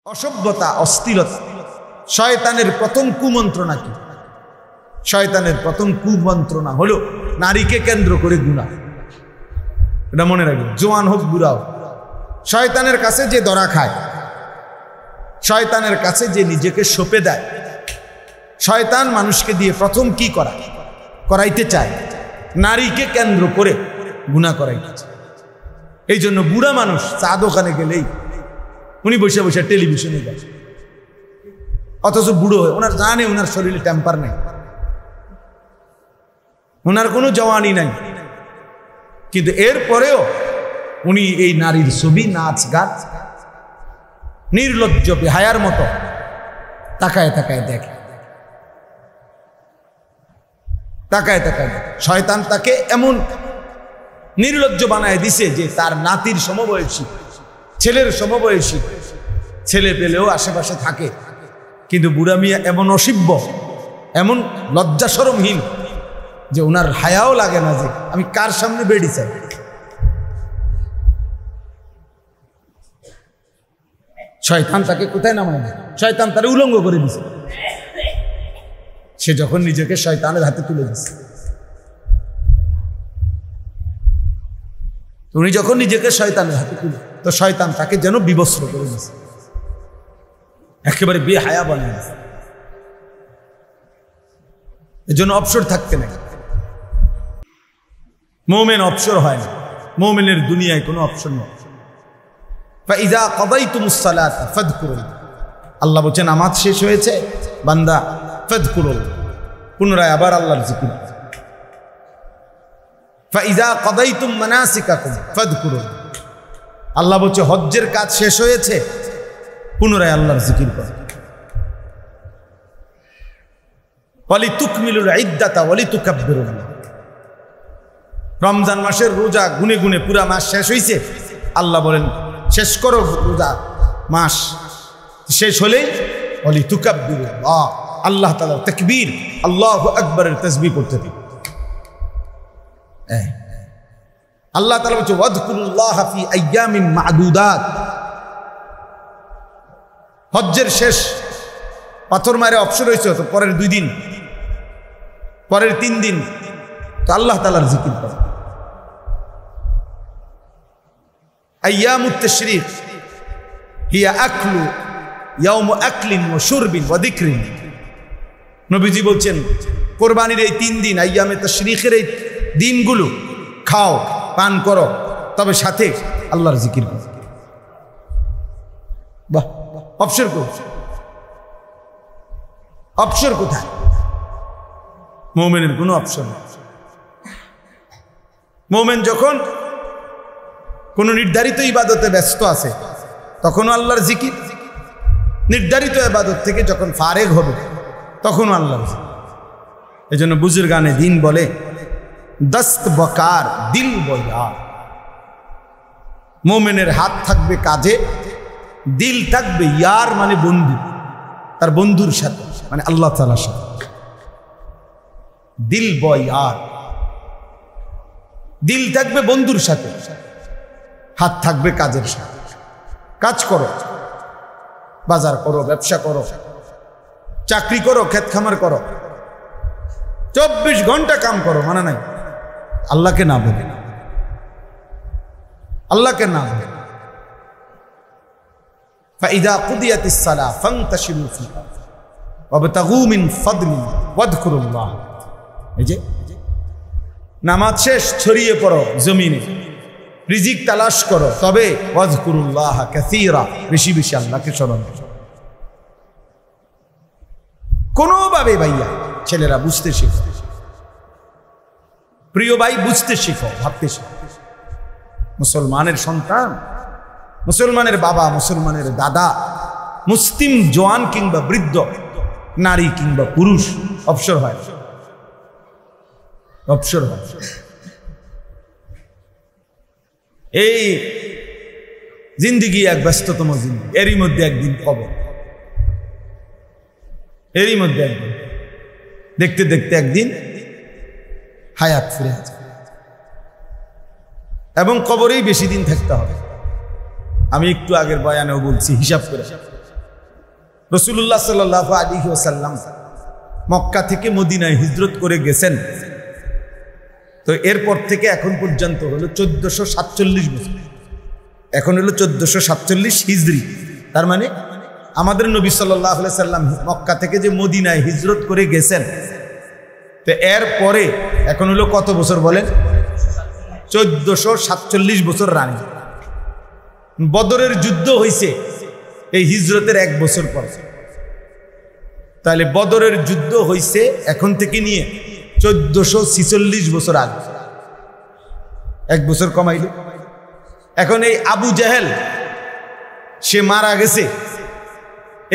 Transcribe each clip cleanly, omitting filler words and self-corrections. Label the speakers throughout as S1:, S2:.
S1: অসভ্যতা, অস্থিরতা। শয়তানের প্রথম কুমন্ত্রণা কি? শয়তানের প্রথম কুমন্ত্রণা হলো নারীকে কেন্দ্র করে গুনাহ। এটা মনে রাখবেন, জোয়ান হোক বুড়া হোক। শয়তানের কাছে যে ধরা খায়, শয়তানের কাছে যে নিজেকে সঁপে দেয়, শয়তান মানুষকে দিয়ে প্রথম কি করাইতে চায়? নারীকে কেন্দ্র করে গুনাহ করাইতে চায়। এই জন্য বুড়া মানুষ চা দোকানে গেলেই উনি বসে বসে টেলিভিশনে যায়, অথচ বুড়ো হয়ে ওনার জানে ওনার শরীরে টেম্পার নেই, ওনার কোনো জওয়ানি নাই, কিন্তু এরপরেও উনি এই নারীর ছবি, নাচ গান নির্লজ্জ বেহায়ার মতো তাকায় তাকায় দেখে, তাকায় তাকায় দেখে। শয়তান তাকে এমন নির্লজ্জ বানায় দিছে যে তার নাতির সমবয়সী, ছেলের সমবয়সী ছেলে পেলেও আশেপাশে থাকে, কিন্তু বুড়া মিয়া এমন অসিব্য, এমন লজ্জা শরমহীন যে ওনার হায়াও লাগে না যে আমি কার সামনে বেড়ি চাই। শয়তান তাকে কোথায় নামায় দেয়? শয়তান তারে উলঙ্গ করে দিছে। সে যখন নিজেকে শয়তানের হাতে তুলে দিছে, উনি যখন নিজেকে শয়তানের হাতে তুলে, তো শয়তান তাকে যেন বিবস্ত্র করে দিছে, একেবারে বেহায়া বানিয়ে দিছে। এর জন্য অবসর থাকতে নাই। মুমিন অবসর হয় না, মুমিনের দুনিয়ায় কোনো অবসর নেই। ফাইযা কাদাইতুমুস সালাতা ফাযকুরুল্লাহ, আল্লাহ বলেন নামাজ শেষ হয়েছে বান্দা, ফাযকুরুল্লাহ, পুনরায় আবার আল্লাহর জিকির। ফাইযা কাদাইতুম মানাসিকাকুম ফাযকুরুল্লাহ, আল্লাহ বলছে হজ্জের কাজ শেষ হয়েছে, পুনরায় আল্লাহর জিকির করো। ওয়ালিতুকমিলুল ইদ্দাতা ওয়ালিতুকাব্বিরুল্লাহ, রমজান মাসের রোজা গুনে গুনে পুরা মাস শেষ হয়েছে, আল্লাহ বলেন শেষ করো রোজা মাস, শেষ হলেই ওয়ালিতুকাব্বিরুল্লাহ, আল্লাহ তাআলার তাকবীর, আল্লাহু আকবারের তাসবিহ করতে দিন। আল্লাহ তাআলা বলছে ওয়াযকুরুল্লাহ ফি আইয়ামিন মা'দুদাত, হজ্জের শেষ পাথর মারে অবসর হয়েছে, তো পরের 2 দিন, পরের 3 দিন তো আল্লাহ তাআলার জিকির করো। আইয়ামুত তাশরীক হিয়া আকলু ইয়াউমু আকলিন ওয়া শুরবিন ওয়া যিকরিন, নবীজি বলছেন কোরবানির এই 3 দিন, আইয়ামে তাশরীকের এই দিনগুলো খাও পান করো, তবে সাথে আল্লাহর জিকির করো। বাহ, অবসর করো। অবসর কোথায়? মুমিনের কোনো অবসর নেই। মুমিন যখন কোনো নির্ধারিত ইবাদতে ব্যস্ত আছে তখনও আল্লাহর জিকির, নির্ধারিত ইবাদত থেকে যখন ফারেগ হবে তখনও আল্লাহর জিকির। এই জন্য বুজুর্গানে দিন বলে দস্ত বকার দিল বয়ার, মুমিনের হাত থাকবে কাজে, দিল থাকবে ইয়ার মানে বন্ধু, তার বন্ধুর সাথে, মানে আল্লাহ তাআলার সাথে। দিল বয়ার, দিল থাকবে বন্ধুর সাথে, হাত থাকবে কাজের সাথে। কাজ করো, বাজার করো, ব্যবসা করো, চাকরি করো, ক্ষেত খামার করো, 24 ঘন্টা কাম করো, মানে নাই আল্লাহকে না বলে, আল্লাহকে না বলে। ফাইযা কুদিয়াতিস সালাহ ফান্তাশিরু ফিল আরদ ওয়াবতাগু মিন ফাদলিহি ওয়াযকুরুল্লাহ, এই যে নামাজ শেষ ছড়িয়ে পড়ো জমিনে, রিজিক তালাশ করো, তবে ওয়াযকুরুল্লাহ কাসীরা, বেশি বেশি আল্লাহকে স্মরণ করো। কোনোভাবে ভাইয়া ছেলেরা বুঝতে শিখো, প্রিয় ভাই বুঝতে শিখো, ভাবতে শিখো। মুসলমানের সন্তান, মুসলমানের বাবা, মুসলমানের দাদা, মুসলিম জওয়ান কিংবা বৃদ্ধ, নারী কিংবা পুরুষ অবসর হয়, অবসর হয়। এই জিন্দিগি এক ব্যস্ততম জিন্দিগি, এরই মধ্যে একদিন কবর, এরই মধ্যে একদিন, দেখতে দেখতে একদিন হায়াত ফিরে আসে, এবং কবরেই বেশি দিন থাকতে হবে। আমি একটু আগের বয়ানেও বলছি, হিসাব করে রাসূলুল্লাহ সাল্লাল্লাহু আলাইহি ওয়াসাল্লাম মক্কা থেকে মদিনায় হিজরত করে গেছেন। তো এরপর থেকে এখন পর্যন্ত হলো 1447 বছর। এখন হলো 1447 হিজরি। তার মানে আমাদের নবী সাল্লাল্লাহু আলাইহি সাল্লাম মক্কা থেকে যে মদিনায় হিজরত করে গেছেন, তো এরপরে এখন হলো কত বছর বলেন? 1447 বছর রানী। বদরের যুদ্ধ হয়েছে এই হিজরতের 1 বছর পর। তাহলে বদরের যুদ্ধ হয়েছে এখন থেকে নিয়ে 1446 বছর আগে, 1 বছর কমাইল। এখন এই আবু জাহেল সে মারা গেছে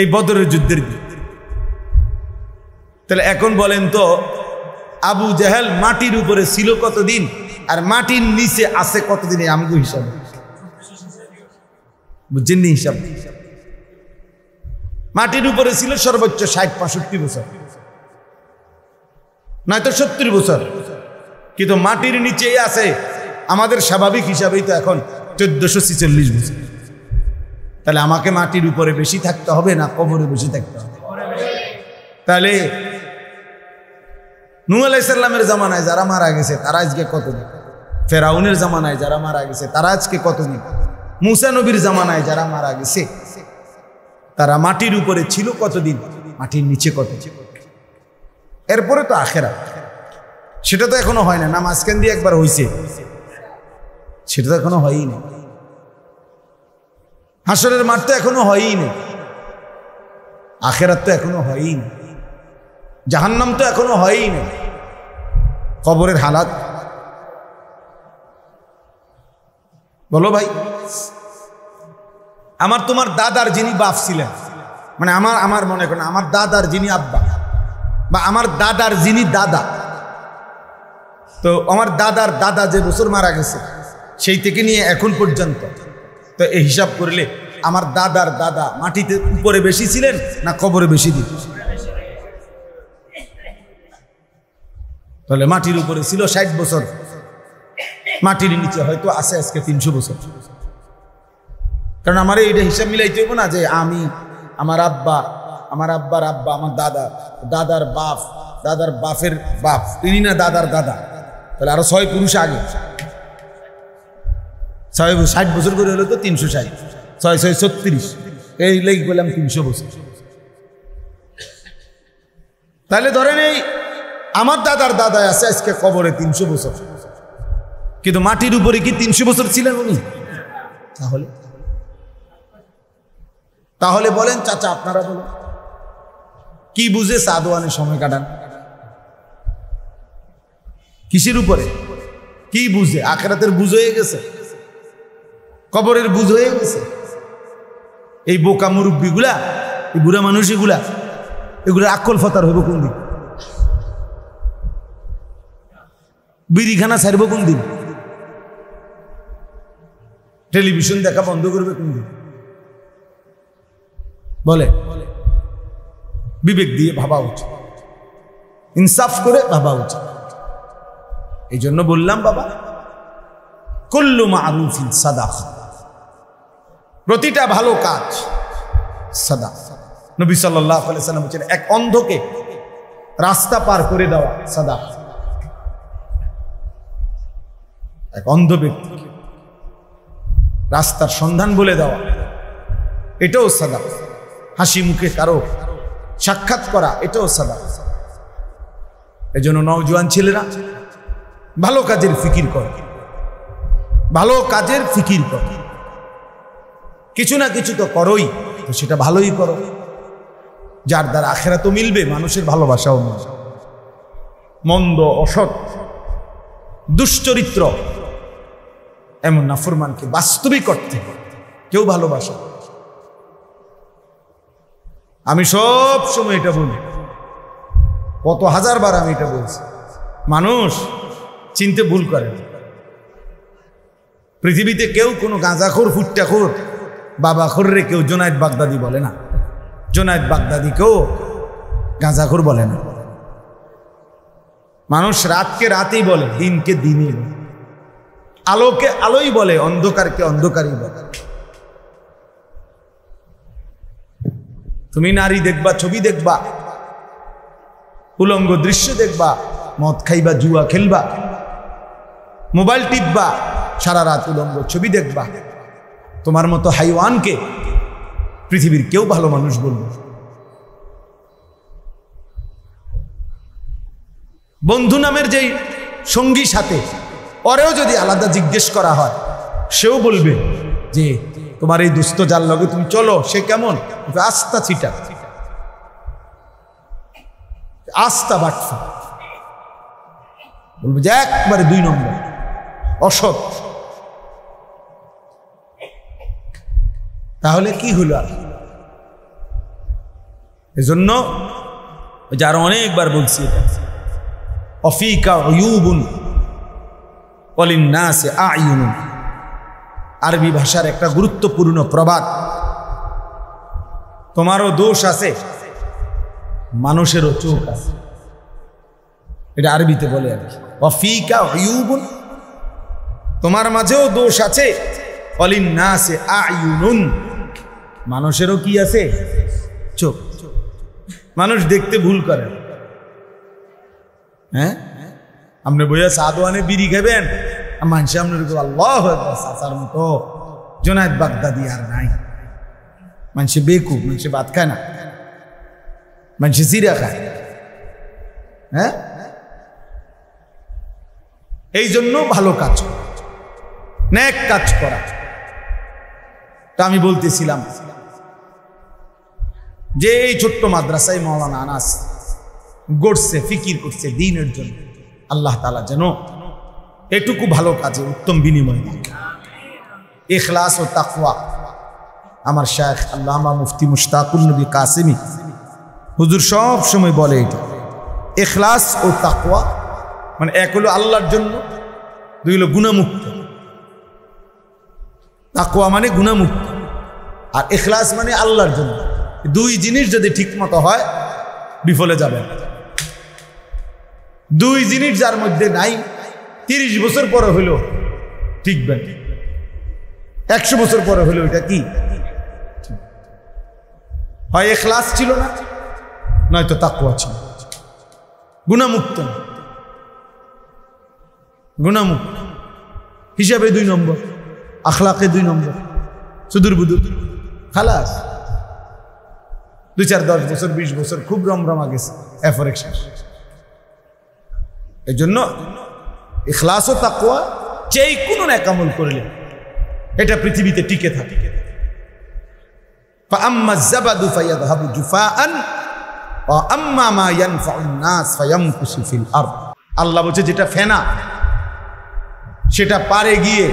S1: এই বদরের যুদ্ধের দিন। তাহলে এখন বলেন তো আবু জাহেল মাটির উপরে ছিল কতদিন আর মাটির নিচে আছে কতদিন? আমগো হিসাব বুঝছেন নি? হিসাব মাটির উপরে ছিল সর্বোচ্চ 60-65 বছর, নয়তো 70 বছর, কিন্তু মাটির নিচেই আছে আমাদের স্বাভাবিক হিসাবেই তো এখন 1446 বছর। তাহলে আমাকে মাটির উপরে বেশি থাকতে হবে না কবরে বেশি থাকতে হবে? তাহলে নূহ আলাইহিস সালামের জামানায় যারা মারা গেছে তারা আজকে কতদিন? ফেরাউনের জামানায় যারা মারা গেছে তারা আজকে কতদিন? মুসা নবীর জামানায় যারা মারা গেছে তারা মাটির উপরে ছিল কতদিন, মাটির নিচে কত? এরপরে তো আখেরাত, সেটা তো এখনো হয় না। না মাঝখান দিয়ে একবার হয়েছে, সেটা তো এখনো হয়ই না। হাসরের মাঠ তো এখনো হয়ই না, আখেরাত তো এখনো হয়ই না, জাহান্নাম তো এখনো হয়ই না, কবরের হালাত। বলো ভাই, আমার তোমার দাদার যিনি বাপ ছিলেন, মানে আমার মনে করেন আমার দাদার যিনি আব্বা বা আমার দাদার যিনি দাদা, তো আমার দাদার দাদা যে বছর মারা গেছে সেই থেকে নিয়ে এখন পর্যন্ত, তো এই হিসাব করলে আমার দাদার দাদা মাটিতে উপরে বেশি ছিলেন না কবরে বেশি দিন? তাহলে মাটির উপরে ছিল 60 বছর, মাটির নিচে হয়তো আছে আজকে 300 বছর। কারণ আমার এইটা হিসাব মিলাইতে হইব না যে আমি আমার আব্বা, আমার আব্বার আব্বা, আমার দাদা, দাদার বাপ, দাদার বাপের বাপ, তিনি না দাদার দাদা, তাহলে আরো 6 পুরুষ আগে। 60 বছর করে হলো তো 360, 6 6 36, এই লেগে বললাম 300 বছর। তাহলে ধরেন এই আমার দাদার দাদা আছে আজকে কবরে 300 বছর, কিন্তু মাটির উপরে কি 300 বছর ছিলেন উনি? তাহলে বলেন চাচা, আপনারা বলেন কি বুঝে সাদওয়ানের সময় কাটান? কিসের উপরে? কি বুঝে? আখিরাতের বুঝ হয়ে গেছে, কবরের বুঝ হয়ে গেছে। এই বোকা মুরব্বীগুলা, এই বুড়া মানুষ এগুলা, এগুলো আকল ফতার হইব কোন দিন? বিড়িখানা ছাড়ব কোন দিন? টেলিভিশন দেখা বন্ধ করবে কোন দিন? বলে বিবেক দিয়ে ভাবা উচিত, ইনসাফ করে ভাবা উচিত। এই জন্য বললাম বাবা, কুল্লু মারুফিন সাদাকা, প্রতিটা ভালো কাজ সাদাকা। নবী সাল্লাল্লাহু আলাইহি ওয়াসাল্লাম বলেছেন এক অন্ধকে রাস্তা পার করে দেওয়া সাদাকা। এক অন্ধ ব্যক্তি রাস্তার সন্ধান বলে দেওয়া, এটাও সাদাকা। হাসি মুখে কারো সাক্ষাৎ করা, এটাও সাদাকা। এই জন্য নওজোয়ান ছেলেরা ভালো কাজের ফিকির করে, ভালো কাজের ফিকির করো, কিছু না কিছু তো করোই, তো সেটা ভালোই করো, যার দ্বারা আখিরাত তো মিলবে, মানুষের ভালোবাসাও মিলবে। মন্দ, অসৎ, দুশ্চরিত্র এমন নাফরমানকে বাস্তবিক অর্থে কেউ ভালোবাসে। আমি সব সময় এটা বলি, কত হাজারবার আমি এটা বলছি, মানুষ চিনতে ভুল করে। পৃথিবীতে কেউ কোনো গাঁজাখোর, ফুট্টাখোর, বাবাখোররে কেউ জোনায়েদ বাগদাদি বলে না, জোনায়েদ বাগদাদিকেও গাঁজাখোর বলে না। মানুষ রাতকে রাতেই বলে, দিনকে দিনই বলে, আলোকে আলোই বলে, অন্ধকারকে অন্ধকারই বলে। তুমি নারী দেখবা, ছবি দেখবা, উলঙ্গ দৃশ্য দেখবা, মদ খাইবা, জুয়া খেলবা, মোবাইল টিপবা, সারা রাত উলঙ্গ ছবি দেখবা। তোমার মতো হাইওয়ানকে পৃথিবীর কেউ ভালো মানুষ বলবে? বন্ধু নামের যেই সঙ্গী সাথে, ওরেও যদি আলাদা জিজ্ঞেস করা হয়, সেও বলবে যে তোমার এই দুস্থ যার লগে তুমি চলো, সে কেমন? আস্থা ছিটা, আস্থা বাটফা, বলবে যে একবারে 2 নম্বর, অসৎ। তাহলে কি হলো? আর এজন্য যারা অনেকবার বলছি, অফিকা উয়ুবুন ওয়ালিন্নাসি আ'য়ুনুন, আরবি ভাষার একটা গুরুত্বপূর্ণ প্রবাদ। তোমারও দোষ আছে, মানুষেরও চোখ আছে। এটা আরবিতে বলে আর কি, ওয়াফিকা উয়ুবুন, তোমার মাঝেও দোষ আছে, ওয়ালিন্নাসি আ'য়ুনুন, মানুষেরও কি আছে? চোখ। মানুষ দেখতে ভুল করে। হ্যাঁ, আপনি বইয়া সাদওয়ানে বিড়ি খাবেন, মানুষ আপনার আল্লাহু আকবার, চাচার মতো জুনায়েদ বাগদাদি আর নাই। মানুষ বেকুব, মানুষ ভাত খায় না, মানুষ জিরা খায়। হ্যাঁ, এই জন্য ভালো কাজ করা, নেক কাজ করা। তা আমি বলতেছিলাম যে এই ছোট্ট মাদ্রাসায় মাওলানা আনাস গড়ছে, ফিকির করছে দ্বীনের জন্য। আল্লাহ তাআলা যেন এটুকু ভালো কাজে উত্তম বিনিময় দেন। ইখলাস ও তাকওয়া। আমার শায়খ আল্লামা মুফতি মুশতাকুর নবী কাসেমি হুজুর সব সময় বলে, এটা ইখলাস ও তাকওয়া মানে এক হলো আল্লাহর জন্য, 2 হলো গুনাহমুক্ত। তাকওয়া মানে গুনাহমুক্ত, আর ইখলাস মানে আল্লাহর জন্য। 2 জিনিস যদি ঠিক মতো হয়, বিফলে যাবে। 2 জিনিস যার মধ্যে নাই, 30 বছর পরে হইলো ঠিকবে, 100 বছর পরে হইলো এটা কি? হয় ইখলাস ছিল না, নয়তো তাকওয়া ছিল। গুনাহমুক্ত, গুনাহমুক্ত হিসাবে 2 নম্বর, আখলাকে 2 নম্বর, সুদূর বুদুর, খালাস। 2, 4, 10 বছর, 20 বছর খুব রমরমা গেছে, এরপরে শেষ। এই জন্য ইখলাস ও তাকওয়া যেই কোনো নেক আমল করলে এটা পৃথিবীতে টিকে থাকে। ফাআম্মা যাবাদু ফায়াযহাবু জুফাআন ওয়া আম্মা মা ইয়ানফাউন নাস ফায়ামকুসু ফিল আরদ। আল্লাহ বলছে যেটা ফেনা সেটা পারে গিয়ে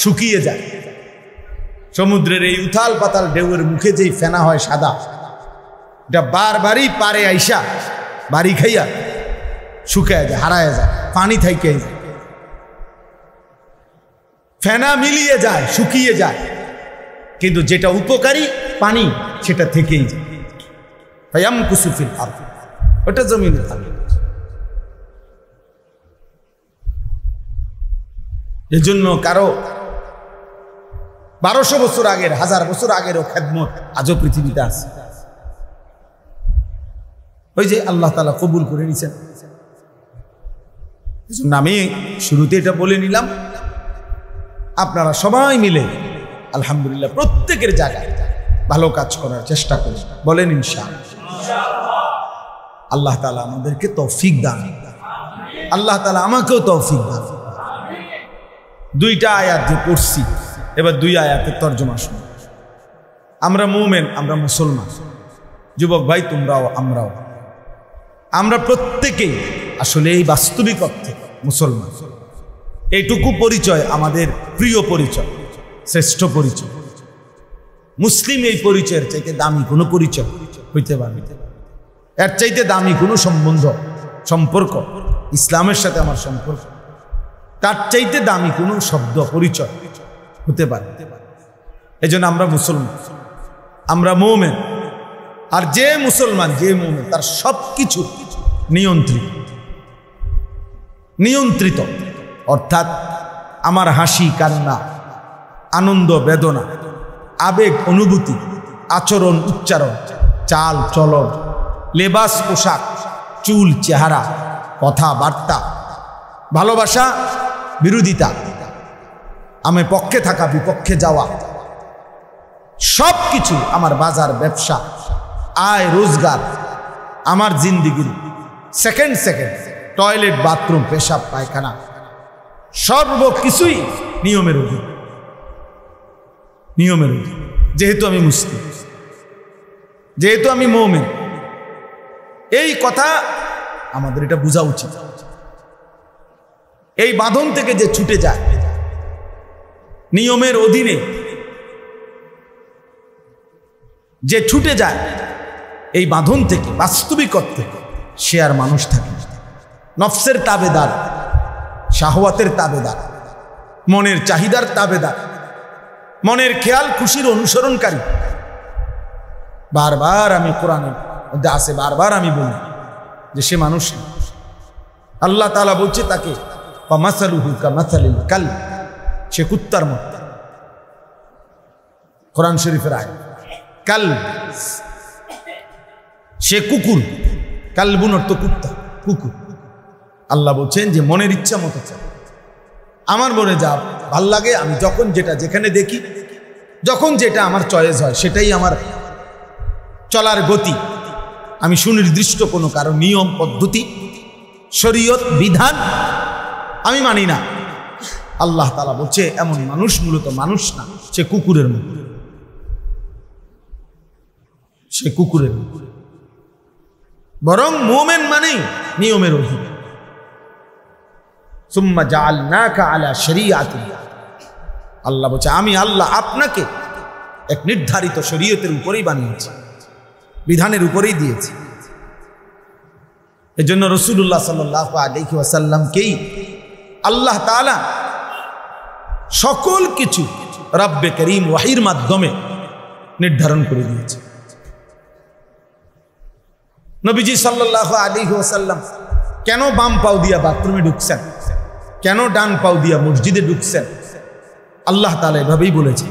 S1: শুকিয়ে যায়। সমুদ্রের এই উথাল পাতাল ঢেউয়ের মুখে যেই ফেনা হয় সাদা, এটা বারবারই পারে আইসা বাড়ি খাইয়া শুকায় যায়, হারায় যায়, পানি থাইকে যায়। ফেনা মিলিয়ে যায়, শুকিয়ে যায়, কিন্তু যেটা উপকারী পানি সেটা থেকেই যায়। ফায়ামকুসু ফিল আরদ, ওটা জমিনে থাকে। এজন্য কারো 1200 বছর আগের, 1000 বছর আগেরও খেদমত আজও পৃথিবীতে আছে। ওই যে আল্লাহ তাআলা কবুল করে নিছেন। এজন্য আমি শুরুতে এটা বলে নিলাম, আপনারা সবাই মিলে আলহামদুলিল্লাহ প্রত্যেকের জায়গায় ভালো কাজ করার চেষ্টা করি, বলেন ইনশাআল্লাহ। আল্লাহ তাআলা আমাদেরকে তৌফিক দান, আল্লাহ তাআলা আমাকেও তৌফিক দান। 2টা আয়াত যে পড়ছি, এবার 2 আয়াতের তর্জমা শুনুন। আমরা মুমিন, আমরা মুসলমান, যুবক ভাই তোমরাও আমরাও, আমরা প্রত্যেকেই আসলে এই বাস্তবিক অর্থে মুসলমান। এইটুকু পরিচয় আমাদের প্রিয় পরিচয়, শ্রেষ্ঠ পরিচয়। মুসলিম এই পরিচয়ের চাইতে দামি কোনো পরিচয় হইতে পারে, এর চাইতে দামি কোনো সম্বন্ধ, সম্পর্ক, ইসলামের সাথে আমার সম্পর্ক, তার চাইতে দামি কোনো শব্দ, পরিচয় হতে পারে। এই জন্য আমরা মুসলমান, আমরা মুমিন। আর যে মুসলমান, যে মুমিন, তার সব কিছু নিয়ন্ত্রিত, নিয়ন্ত্রিত। অর্থাৎ আমার হাসি কান্না, আনন্দ বেদনা, আবেগ অনুভূতি, আচরণ উচ্চারণ চাল চলন, লেবাস পোশাক, চুল চেহারা, কথাবার্তা, ভালোবাসা বিরোধিতা, আমি পক্ষে থাকা বিপক্ষে যাওয়া, সব কিছু আমার বাজার ব্যবসা আয় রোজগার, আমার জিন্দিগির সেকেন্ড সেকেন্ড টয়লেট বাথরুম পেশাব পায়খানা সর্বকিছুই নিয়মের অধীন, নিয়মের অধীন। যেহেতু আমি মুসলিম, যেহেতু আমি মুমিন, এই কথা আমাদের এটা বোঝা উচিত। এই বাঁধন থেকে যে ছুটে যায়, নিয়মের অধীনে যে ছুটে যায়, এই বাঁধন থেকে বাস্তবিকত থেকে সে আর মানুষ থাকে না। নফসের তাবেদার, শাহওয়াতের তাবেদার, মনের চাহিদার তাবেদার, মনের খেয়াল খুশির অনুসরণকারী। বারবার আমি কোরআনের মধ্যে আছে, বারবার আমি বলি যে সে মানুষ না। আল্লাহ তাআলা বলছে তাকে ফামাসালুহু কামাসালিল কালব, সে কুত্তার মতো। কোরআন শরীফের আয়াত, কালব সে কুকুর, কালবুন অর্থ কুত্তা, কুকুর। আল্লাহ বলছেন যে মনের ইচ্ছা মতো চাই, আমার মনে যা ভাল লাগে, আমি যখন যেটা যেখানে দেখি, যখন যেটা আমার চয়েস হয়, সেটাই আমার চলার গতি। আমি সুনির্দিষ্ট কোনো কারো নিয়ম পদ্ধতি শরীয়ত বিধান আমি মানি না। আল্লাহ তাআলা বলছে এমন মানুষ মূলত মানুষ না, সে কুকুরের মতো, সে কুকুরের মতো। বরং মুমিন মানে নিয়মের অধীন। সুম্মা জাআলনাকা আলা শরীআতিন, আল্লাহ বলছে আমি আল্লাহ আপনাকে এক নির্ধারিত শরীয়তের উপরেই বানিয়েছি, বিধানের উপরেই দিয়েছি। এজন্য রাসূলুল্লাহ সাল্লাল্লাহু আলাইহি ওয়াসাল্লামকেই আল্লাহ তাআলা সকল কিছু রব্বে করিম ওয়াহির মাধ্যমে নির্ধারণ করে দিয়েছে। নবীজি সাল্লাল্লাহু আলাইহি ওয়াসাল্লাম কেন বাম পাও দিয়া বাথরুমে ঢুকছেন, কেন ডান পাও দিয়া মসজিদে ঢুকছেন, আল্লাহ তাআলা এভাবেই বলেছে।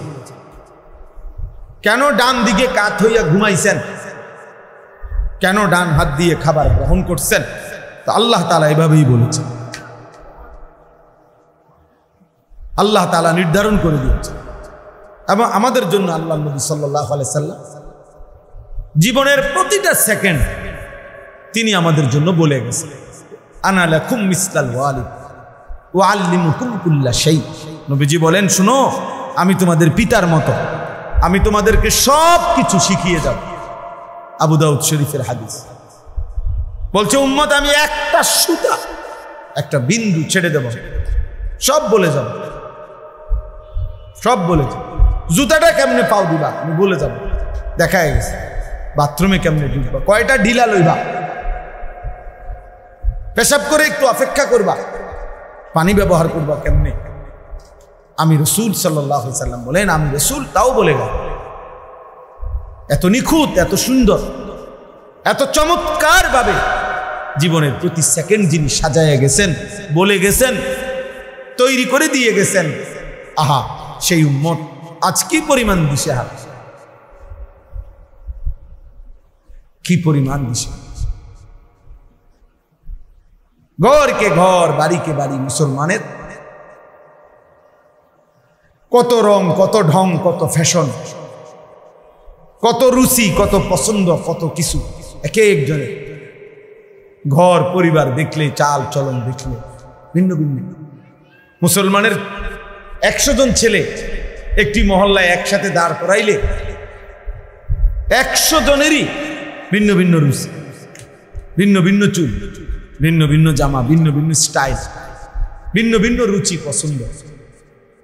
S1: কেন ডান দিকে কাত হইয়া ঘুমাইছেন, কেন ডান হাত দিয়ে খাবার গ্রহণ করছেন, তো আল্লাহ তাআলা এভাবেই বলেছে। আল্লাহ তাআলা নির্ধারণ করে দিয়েছে। এবং আমাদের জন্য আল্লাহ নবী সাল্লাল্লাহু আলাইহি সাল্লাম জীবনের প্রতিটা সেকেন্ড তিনি আমাদের জন্য বলে গেছেন, আনা লাকুম মিসলাল ওয়ালিদ ওয়া আল্লিমুকুম কুল্লা শাই। নবীজি বলেন, শুনো, আমি তোমাদের পিতার মতো, আমি তোমাদেরকে সব কিছু শিখিয়ে যাব। আবু দাউদ শরীফের হাদিস বলছে, উম্মত আমি একটা সুতা, একটা বিন্দু ছেড়ে দেব, সব বলে যাব, সব বলে যাব। জুতাটা কেমনে পাও দিবা আমি বলে যাব, দেখা গেছে। বাথরুমে কেমনে ঢুকবা, কয়টা ঢিলা লইবা, পেশাব করে একটু অপেক্ষা করবা, পানি ব্যবহার করবা কেমনে, আমি রাসূল সাল্লাল্লাহু আলাইহি সাল্লাম বলেন, আমি রাসূল, তাও বলে গেল। এত নিখুঁত, এত সুন্দর, এত চমৎকার ভাবে জীবনের প্রতি সেকেন্ড যিনি সাজায় গেছেন, বলে গেছেন, তৈরি করে দিয়ে গেছেন। আহা, সেই উম্মত আজ কি পরিমাণ দিশেহারা, কি পরিমাণ দিশেহারা। ঘরকে ঘর, বাড়িকে বাড়ি মুসলমানের কত রং, কত ঢং, কত ফ্যাশন, কত রুচি, কত পছন্দ, কত কিছু। এক একজনের ঘর পরিবার দেখলে, চাল চলন দেখলে ভিন্ন ভিন্ন। মুসলমানের 100 জন ছেলে একটি মহল্লায় একসাথে দাঁড় করাইলে 100 জনেরই ভিন্ন ভিন্ন রুচি, ভিন্ন ভিন্ন চুল, ভিন্ন ভিন্ন জামা, ভিন্ন ভিন্ন স্টাইল, ভিন্ন ভিন্ন রুচি পছন্দ।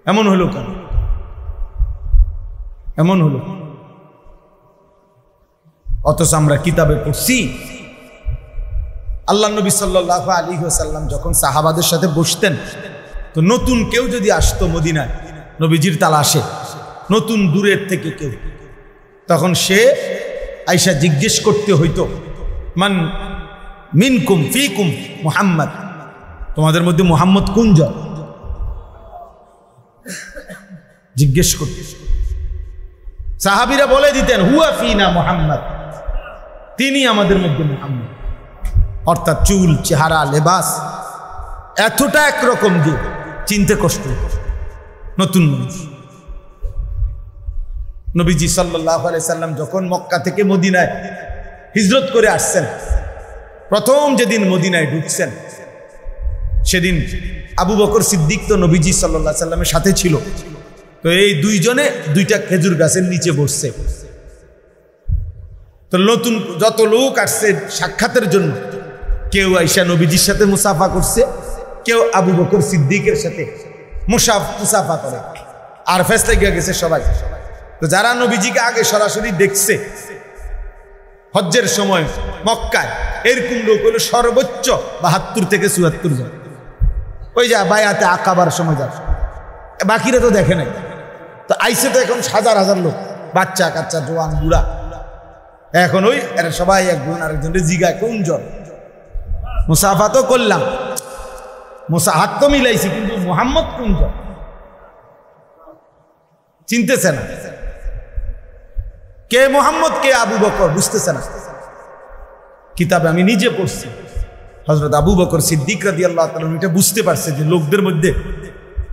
S1: এমন হলো কেন? এমন হলো অথচ আমরা কিতাবে পড়ছি আল্লাহ নবী সাল্লাল্লাহু আলাইহি ওয়াসাল্লাম যখন সাহাবাদের সাথে বসতেন, তো নতুন কেউ যদি আসতো মদিনায়, নবীজির তালাশে, নতুন দূরের থেকে কেউ, তখন সে আয়েশা জিজ্ঞেস করতে হইতো, মান মিনকুম ফিকুম মুহাম্মদ, তোমাদের মধ্যে মুহাম্মদ কোনজন? জিজ্ঞেস করতে। সাহাবীরা বলে দিতেন, হুয়া ফিনা মুহাম্মদ, তিনি আমাদের মধ্যে মুহাম্মদ। অর্থাৎ চুল, চেহারা, লেবাস এতটা একরকম যে চিনতে কষ্ট। নতুন মানুষ। নবীজি সাল্লাল্লাহু আলাইহি সাল্লাম যখন মক্কা থেকে মদিনায় হিজরত করে আসছেন, প্রথম যেদিন মদিনায় ঢুকছেন, সেদিন আবু বকর সিদ্দিক তো নবীজি সাল্লাল্লাহু আলাইহি সাল্লামের সাথে ছিল। তো এই দুইজনে দুইটা খেজুর গাছের নিচে বসছে। তো নতুন যত লোক আসছে সাক্ষাতের জন্য, কেউ আয়েশা নবীজির সাথে মুসাফা করছে, কেউ আবু বকর সিদ্দিকের সাথে মুসাফা করে, আর ফেসলে গিয়ে গেছে সবাই। তো যারা নবীজিকে আগে সরাসরি দেখছে হজ্জের সময় মক্কায়, এরকম লোক হলো সর্বোচ্চ 72 থেকে 74 জন। ওই যা বায়াতে আকাবার সময় যা, বাকিরা তো দেখে নাই। তো আইসে তো এখন হাজার হাজার লোক, বাচ্চা কাচ্চা, জোয়ান, বুড়া। এখন ওই এরা সবাই একজন আরেকজনের জিগায় কোন জন। মুসাফা তো করলাম, হাত তো মিলাইছি, কিন্তু মুহাম্মদ কোন জন চিনতেছে না। কে মুহাম্মদ, কে আবু বকর বুঝতেছে না। কিতাবে আমি নিজে পড়ছি, হযরত আবু বকর সিদ্দিক রাদিয়াল্লাহু তাআলা এটা বুঝতে পারছে যে লোকদের মধ্যে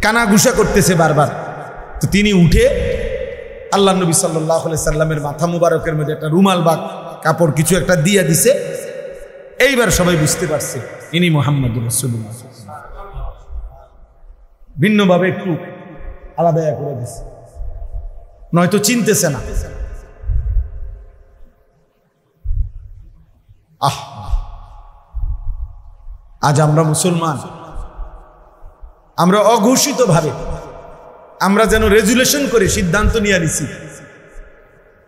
S1: কানাঘুষা করতেছে বারবার। তো তিনি উঠে আল্লাহ নবী সাল্লাল্লাহু আলাইহি সাল্লামের মাথা মুবারকের মধ্যে একটা রুমাল বা কাপড় কিছু একটা দিয়ে দিছে। এইবার সবাই বুঝতে পারছে ইনি মুহাম্মদুর রাসূলুল্লাহ। ভিন্নভাবে একটু আলাদা করে দিছে, নয়তো চিনতেছে না। আজ আমরা মুসলমান, আমরা অঘোষিত ভাবে আমরা যেন রেজুলেশন করে সিদ্ধান্ত নিয়ে নিছি,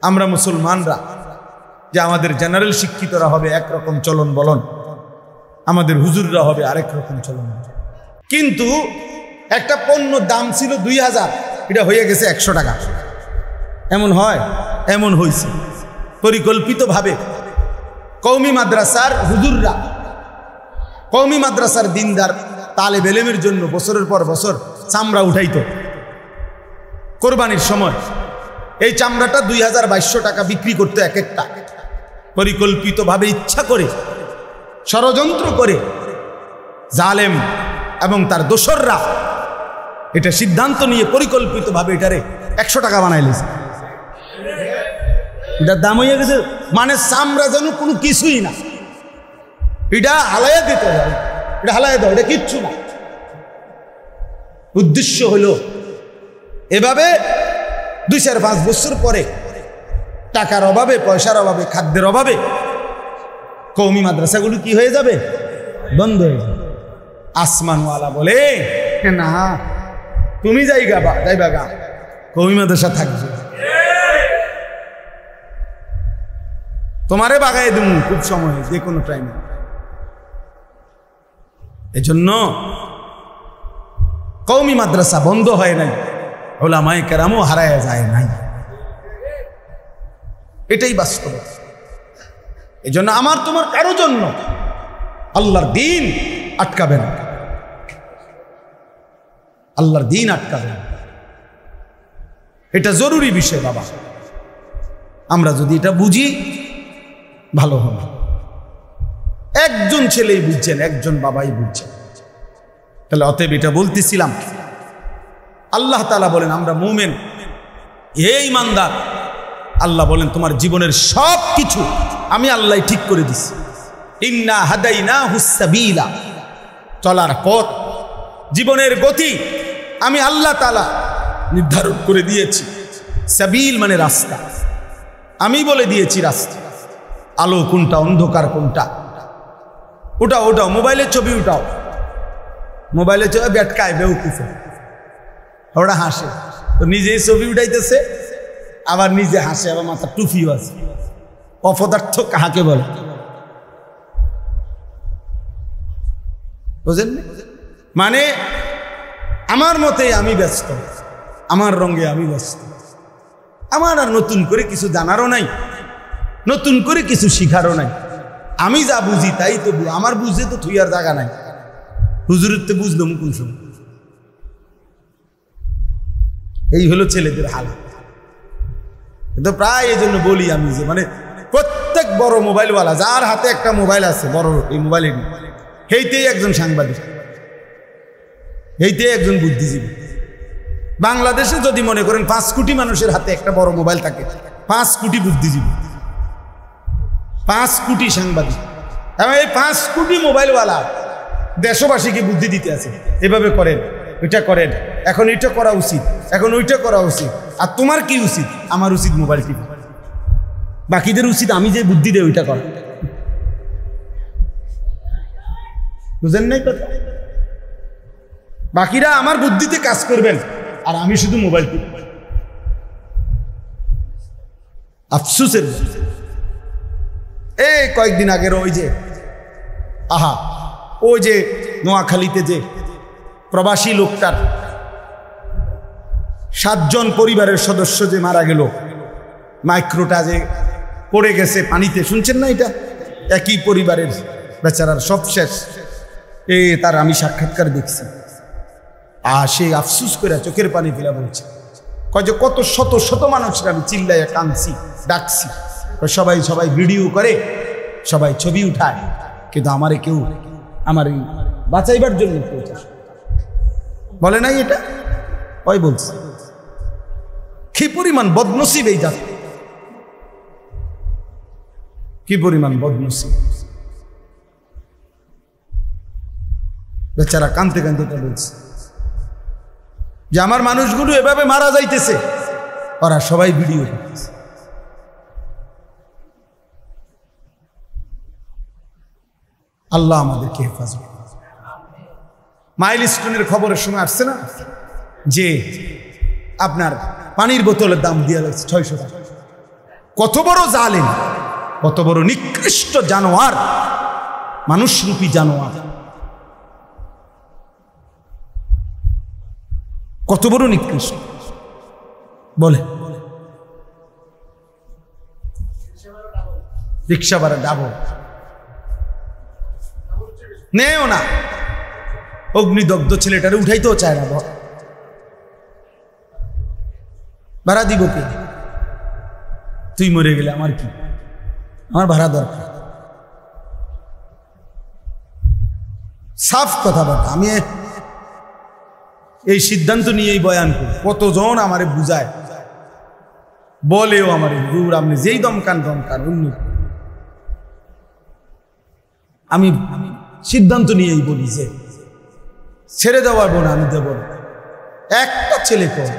S1: আমরা মুসলমানরা যে আমাদের জেনারেল শিক্ষিতরা হবে একরকম চলন বলন, আমাদের হুজুররা হবে আরেক রকম চলন। কিন্তু একটা পণ্য দাম ছিল 2000, এটা হয়ে গেছে 100 টাকা। এমন হয়? এমন হয়েছে পরিকল্পিতভাবে। কওমি মাদ্রাসার হুজুররা, কওমি মাদ্রাসার দিনদার তালেব ইলমের জন্য বছরের পর বছর চামড়া উঠাইতো কোরবানির সময়। এই চামড়াটা 2200 টাকা বিক্রি করতো এক একটা। পরিকল্পিতভাবে, ইচ্ছা করে, ষড়যন্ত্র করে জালেম এবং তার দোসররা এটা সিদ্ধান্ত নিয়ে পরিকল্পিতভাবে এটারে 100 টাকা বানাইলেছে। এটার দাম হয়ে গেছে, মানে চামড়া যেন কোনো কিছুই না, এটা হালাইয়া দিতে হবে, এটা হালাইয়া দাও, এটা কিচ্ছু না। উদ্দেশ্য হলো এভাবে 2-4-5 বছর পরে টাকার অভাবে, পয়সার অভাবে, খাদ্যের অভাবে কওমি মাদ্রাসাগুলো কি হয়ে যাবে? বন্ধ হয়ে যাবে। আসমানওয়ালা বলে না, তুমি যাইবা গা, কওমি মাদ্রাসা থাকবে, তোমারে বাগায় দেবো খুব সময়, যে কোনো টাইমে। এজন্য কওমি মাদ্রাসা বন্ধ হয় নাই, উলামায়ে কেরামও হারায় যায় নাই, এটাই বাস্তব। এজন্য আমার তোমার কারো জন্য আল্লাহর দ্বীন আটকাবে না, আল্লাহর দ্বীন আটকাবে না। এটা জরুরি বিষয় বাবা। আমরা যদি এটা বুঝি ভালো হবে। একজন ছেলেই বুঝছেন, একজন বাবাই বুঝছেন। তাহলে অতএব এটা বলতেছিলাম, আল্লাহ তাআলা বলেন আমরা মুমিন, হে ঈমানদার, আল্লাহ বলেন তোমার জীবনের সব কিছু আমি আল্লাহ ঠিক করে দিছি। ইন্না হাদাইনাহুস সাবিলা, চলার পথ, জীবনের গতি আমি আল্লাহ তাআলা নির্ধারণ করে দিয়েছি। সাবিল মানে রাস্তা, আমি বলে দিয়েছি রাস্তা। আলো কোনটা, অন্ধকার কোনটা, ওটাও মোবাইলের ছবি উঠাও, মোবাইলের ছবি বেটকায় বেউকুফে, ওরা হাসে, তো নিজেই ছবি উঠাইতেছে, আবার নিজে হাসে, আবার মাথা টুপিও আছে। অপদার্থ কাহাকে বলে বুঝেন? মানে আমার মতে আমি ব্যস্ত, আমার রঙে আমি ব্যস্ত, আমার আর নতুন করে কিছু জানারও নাই, নতুন করে কিছু শিখারও নাই। আমি যা বুঝি তাই তো, আমার বুঝে তো থুইয়ার জায়গা নাই। হুজুরের তো বুঝলো কোন সময়। এই হলো ছেলেদের হালাত। কিন্তু প্রায় এই জন্য বলি আমি যে মানে প্রত্যেক বড় মোবাইলওয়ালা যার হাতে একটা মোবাইল আছে বড়, এই মোবাইলে সেইতেই একজন সাংবাদিক, এইতেই একজন বুদ্ধিজীবী। বাংলাদেশে যদি মনে করেন 5 কোটি মানুষের হাতে একটা বড় মোবাইল থাকে, 5 কোটি বুদ্ধিজীবী, 5 কোটি সাংবাদিক, এবং এই 5 কোটি মোবাইলওয়ালা দেশবাসীকে বুদ্ধি দিতে আছে, এভাবে করেন, ওইটা করেন, এখন এটা করা উচিত, এখন ওইটা করা উচিত। আর তোমার কি উচিত? আমার উচিত মোবাইল টিপা, বাকিদের উচিত আমি যে বুদ্ধি দেয় ওইটা করা। বুঝেন নাই কথা? বাকিরা আমার বুদ্ধিতে কাজ করবেন আর আমি শুধু মোবাইল টিপব। আফসোসের এই কয়েকদিন আগের ওই যে ওই যে নোয়াখালীতে যে প্রবাসী লোকটার 7 জন পরিবারের সদস্য যে মারা গেল, মাইক্রোটা যে পড়ে গেছে পানিতে, শুনছেন না? এটা একই পরিবারের বেচারার, সব শেষ। তার আমি সাক্ষাৎকার দেখছি, সে আফসুস করে চোখের পানি ফেলা বলছে, কয় যে কত শত শত মানুষরা আমি চিল্লাইয়া কাঁদছি, ডাকছি, সবাই সবাই ভিডিও করে, সবাই ছবি উঠায়, কিন্তু আমারে কেউ আমার বাঁচাইবার জন্য কেউ বলে নাই। এটা ওই বলছে কি পরিমাণ বদনসিব এই জাতি, কি পরিমাণ বদনসিব। বেচারা কাঁদতে কাঁদতে তা বলছে যে আমার মানুষগুলো এভাবে মারা যাইতেছে, ওরা সবাই ভিডিও করতেছে। আল্লাহ আমাদেরকে হেফাজত। মাইলস্টোনের খবরের সময় আসছে না যে আপনার পানির বোতলের দাম দিয়ে লাগছে 600 টাকা। কত বড় জালেম, কত বড় নিকৃষ্ট জানোয়ার, মানুষরূপী জানোয়ার, কত বড় নিকৃষ্ট। বলে রিক্সা ভাড়া ডাবল নেও না, অগ্নিদগ্ধ ছেলেটারে উঠাইতেও চায় না, ভাড়া দিব কে? তুই মরে গেলে আমার কি, আমার ভাড়া দরকার। সাফ কথা বলা। আমি এই সিদ্ধান্ত নিয়েই বয়ান করি, কতজন আমারে বুঝায়, বলেও আমারে দূর, আপনি যেই দমকান অন্য। আমি সিদ্ধান্ত নিয়েই বলি যে ছেড়ে দেওয়ার বোন আমি দেব না। একটা ছেলে কর,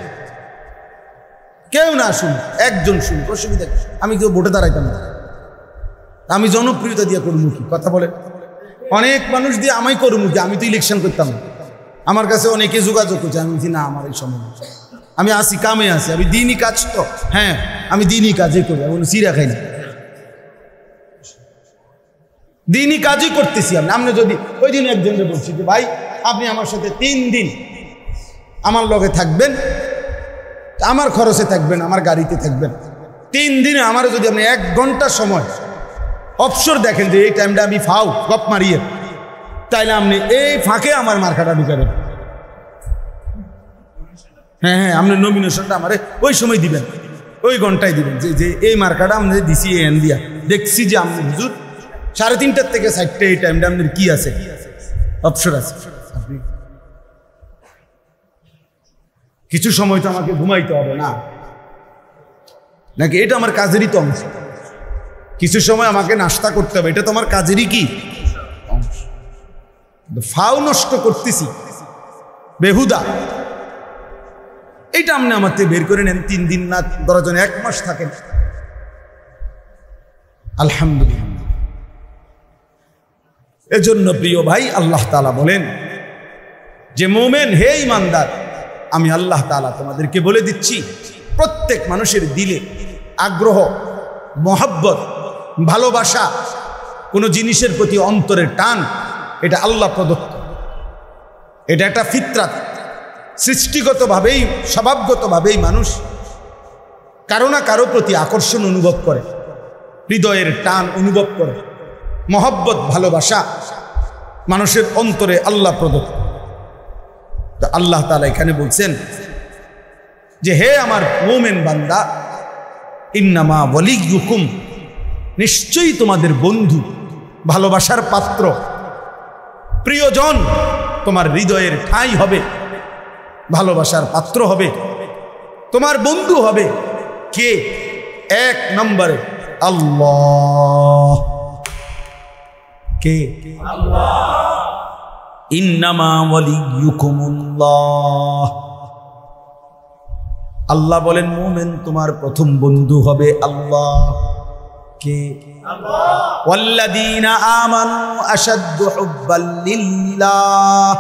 S1: কেউ না শুন, একজন শুন, অসুবিধা। আমি কেউ ভোটে দাঁড়াইতাম না, আমি জনপ্রিয়তা দিয়ে করমুখী কথা বলে অনেক মানুষ দিয়ে আমি করমুখী। আমি তো ইলেকশন করতাম না, আমার কাছে অনেকে যোগাযোগ করছে, আমি বলছি না আমার এই সময় আমি আসি, কামে আসি, আমি দিনই কাজ তো, হ্যাঁ আমি দিনই কাজই করি, আমি চিরা খাই না, দিনই কাজই করতেছি। আপনি যদি ওই দিন একজনকে বলছি যে ভাই আপনি আমার সাথে 3 দিন আমার লগে থাকবেন, আমার খরচে থাকবেন, আমার গাড়িতে থাকবেন, 3 দিনে আমার যদি আপনি 1 ঘন্টা সময় অবসর দেখেন যে এই টাইমটা আমি ফাও গপ মারিয়ে, তাইলে আপনি এই ফাঁকে আমার মার্কাটা ঢুকাবেন। হ্যাঁ হ্যাঁ, আপনি নমিনেশনটা আমার ওই সময় দিবেন, ওই ঘন্টায় দিবেন, যে এই মার্কাটা আপনি দিছি এন দিয়া দেখছি যে আপনি হুজুর 3:30 থেকে 4টা এই টাইমটা আপনার কি আছে, অবসর আছে। কিছু সময় তো আমাকে ঘুমাইতে হবে না নাকি? এটা আমার কাজেরই তো অংশ। কিছু সময় আমাকে নাস্তা করতে হবে, এটা তো আমার কাজেরই কি অংশ। ফাও নষ্ট করতেছি বেহুদা, এটা আপনি আমার থেকে বের করে নেন। 3 দিন না 10 জন 1 মাস থাকেন, আলহামদুলিল্লাহ। এজন্য প্রিয় ভাই, আল্লাহ তাআলা বলেন যে মোমেন হে ঈমানদার, আমি আল্লাহ তাআলা তোমাদেরকে বলে দিচ্ছি, প্রত্যেক মানুষের দিলে আগ্রহ, মহব্বত, ভালোবাসা, কোনো জিনিসের প্রতি অন্তরের টান, এটা আল্লাহ প্রদত্ত, এটা একটা ফিতরাত। সৃষ্টিগতভাবেই, স্বভাবগতভাবেই মানুষ কারো না কারো প্রতি আকর্ষণ অনুভব করে, হৃদয়ের টান অনুভব করে, মহব্বত, ভালোবাসা মানুষের অন্তরে আল্লাহ প্রদত্ত। তো আল্লাহ তাআলা এখানে বলছেন যে হে আমার মুমিন বান্দা, ইন্নামা ওয়ালিয়ুকুম নিশ্চয়ই তোমাদের বন্ধু, ভালোবাসার পাত্র, প্রিয়জন তোমার হৃদয়ের ঠাঁই হবে, ভালোবাসার পাত্র হবে, তোমার বন্ধু হবে। কে? এক নম্বরে আল্লাহ। কে? আল্লাহ। ইন্নামা ওয়ালিয়ুকুমুল্লাহ। আল্লাহ বলেন মুমিন তোমার প্রথম বন্ধু হবে আল্লাহ। কে? আল্লাহ। ওয়াল্লাযীনা আমানু আশাদ্দু হুব্বাল লিল্লাহ।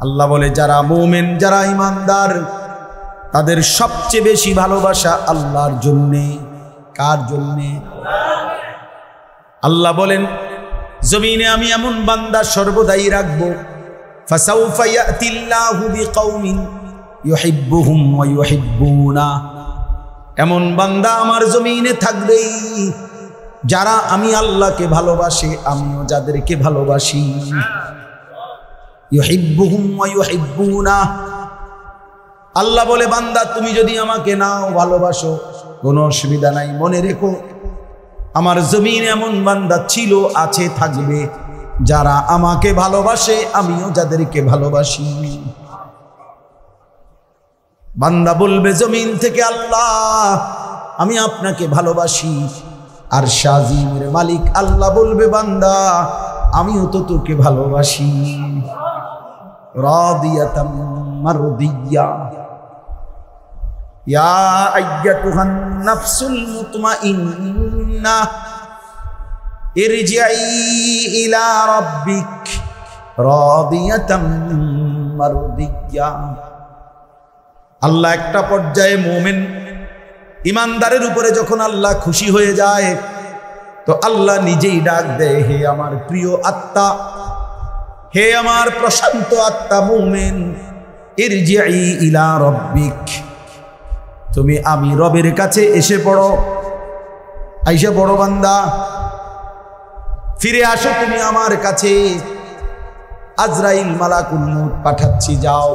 S1: আল্লাহ বলে যারা মুমিন, যারা ঈমানদার, তাদের সবচেয়ে বেশি ভালোবাসা আল্লাহর জন্যে। কার জন্যে? আল্লাহ বলেন জমিনে আমি এমন বান্দা সর্বদাই রাখবো, ফাসাউফা ইয়াতিল্লাহু বিকাউমিন ইউহিব্বুহুম ওয়া ইউহিব্বুনা। এমন বান্দা আমার জমিনে থাকবেই যারা আমি আল্লাহকে ভালোবাসে, আমিও যাদেরকে ভালোবাসি। ইউহিব্বুহুম ওয়া ইউহিব্বুনা। আল্লাহ বলে বান্দা তুমি যদি আমাকে নাও, ভালোবাসো, কোনো অসুবিধা নাই। মনে রেখো আমার জমিনে এমন বান্দা ছিল, আছে, থাকবে যারা আমাকে ভালোবাসে, আমিও যাদেরকে ভালোবাসি। বান্দা বলবে জমিন থেকে আল্লাহ আমি আপনাকে ভালোবাসি, আর শাজিমের মালিক আল্লাহ বলবে বান্দা আমিও তো তোকে ভালোবাসি। রাদিয়াতাম মারদিয়া। ইয়া আইয়াতুহান নাফসুল মুতমাইন্নাহ ইরজিই ইলা রাব্বিক রাদিয়াতাম মারদিয়া। আল্লাহ একটা পর্যায়ে মুমিন ইমানদারের উপরে যখন আল্লাহ খুশি হয়ে যায়, তো আল্লাহ নিজেই ডাক দেয়, হে আমার প্রিয় আত্মা, হে আমার প্রশান্ত আত্মা মুমিন, ইরজিই ইলা রাব্বিক, তুমি আমি রবের কাছে এসে পড়ো। আইসা পড়ো বান্দা, ফিরে আসো তুমি আমার কাছে। আজরাইল মালাকুল মউত পাঠাচ্ছি, যাও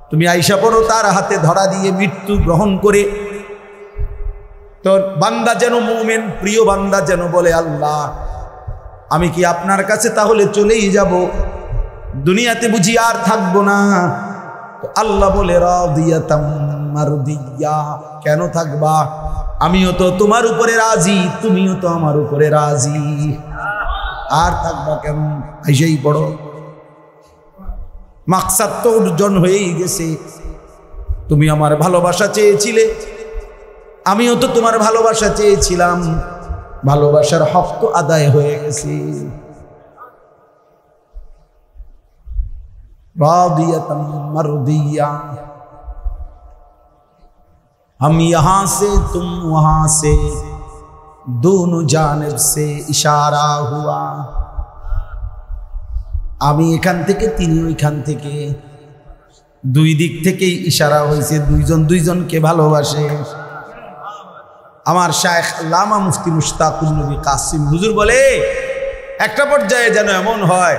S1: তুমি আইসা পড়ো তার হাতে ধরা দিয়ে মৃত্যু গ্রহণ করে। তো বান্দা যেন মুমিন প্রিয় বান্দা যেন বলে আল্লাহ আমি কি আপনার কাছে তাহলে চলেই যাব, দুনিয়াতে বুঝি আর থাকবো না? তো আল্লাহ বলে রাদিয়াতাম মারদিয়া। কেন থাকবা? আমিও তো তোমার উপরে রাজি, তুমিও তো আমার উপরে রাজি, আর থাকবা কেন? আইসাই পড়ো। মাকসাদ তো অর্জন হয়েই গেছে। তুমি আমার ভালোবাসা চেয়েছিলে, আমিও তো তোমার ভালোবাসা চেয়েছিলাম, ভালোবাসার হক তো আদায় হয়ে গেছে। रादियतम मर्दिया, हम यहाँ से तुम वहाँ से, दोनों जानिब से इशारा हुआ। আমি এখান থেকে তিনি ওইখান থেকে, দুই দিক থেকেই ইশারা হয়েছে, দুইজন দুইজনকে ভালোবাসে। আমার শায়েখ আল্লামা মুফতি মুশতাকুন নবী কাসিম হুজুর বলে একটা পর্যায়ে যেন এমন হয়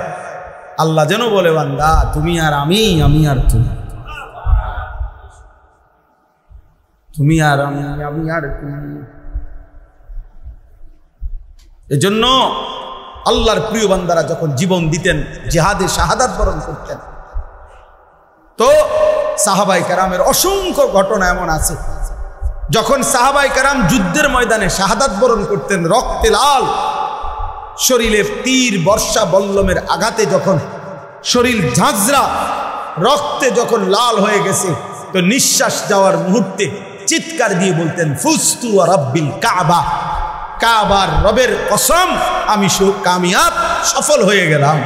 S1: আল্লাহ যেন বলে বান্দা তুমি আর আমি, আমি আর তুমি, তুমি আর আমি, আমি আর তুমি। এজন্য আল্লাহর প্রিয় বান্দারা যখন জীবন দিতেন, জিহাদে শাহাদাত বরণ করতেন, তো সাহাবায়ে কেরামের অসংখ্য ঘটনা এমন আছে যখন সাহাবায়ে কেরাম যুদ্ধের ময়দানে শাহাদাত বরণ করতেন, রক্তে লাল, শরীরে তীর বর্ষা বল্লমের আঘাতে যখন শরীর ঝাঁঝরা রক্তে যখন লাল হয়ে গেছে, তো নিঃশ্বাস যাওয়ার মুহূর্তে চিৎকার দিয়ে বলতেন ফুস্তু ওয়া রাব্বিল কাবা, কাবার রবের কসম আমি কামিয়াব, সফল হয়ে গেলাম।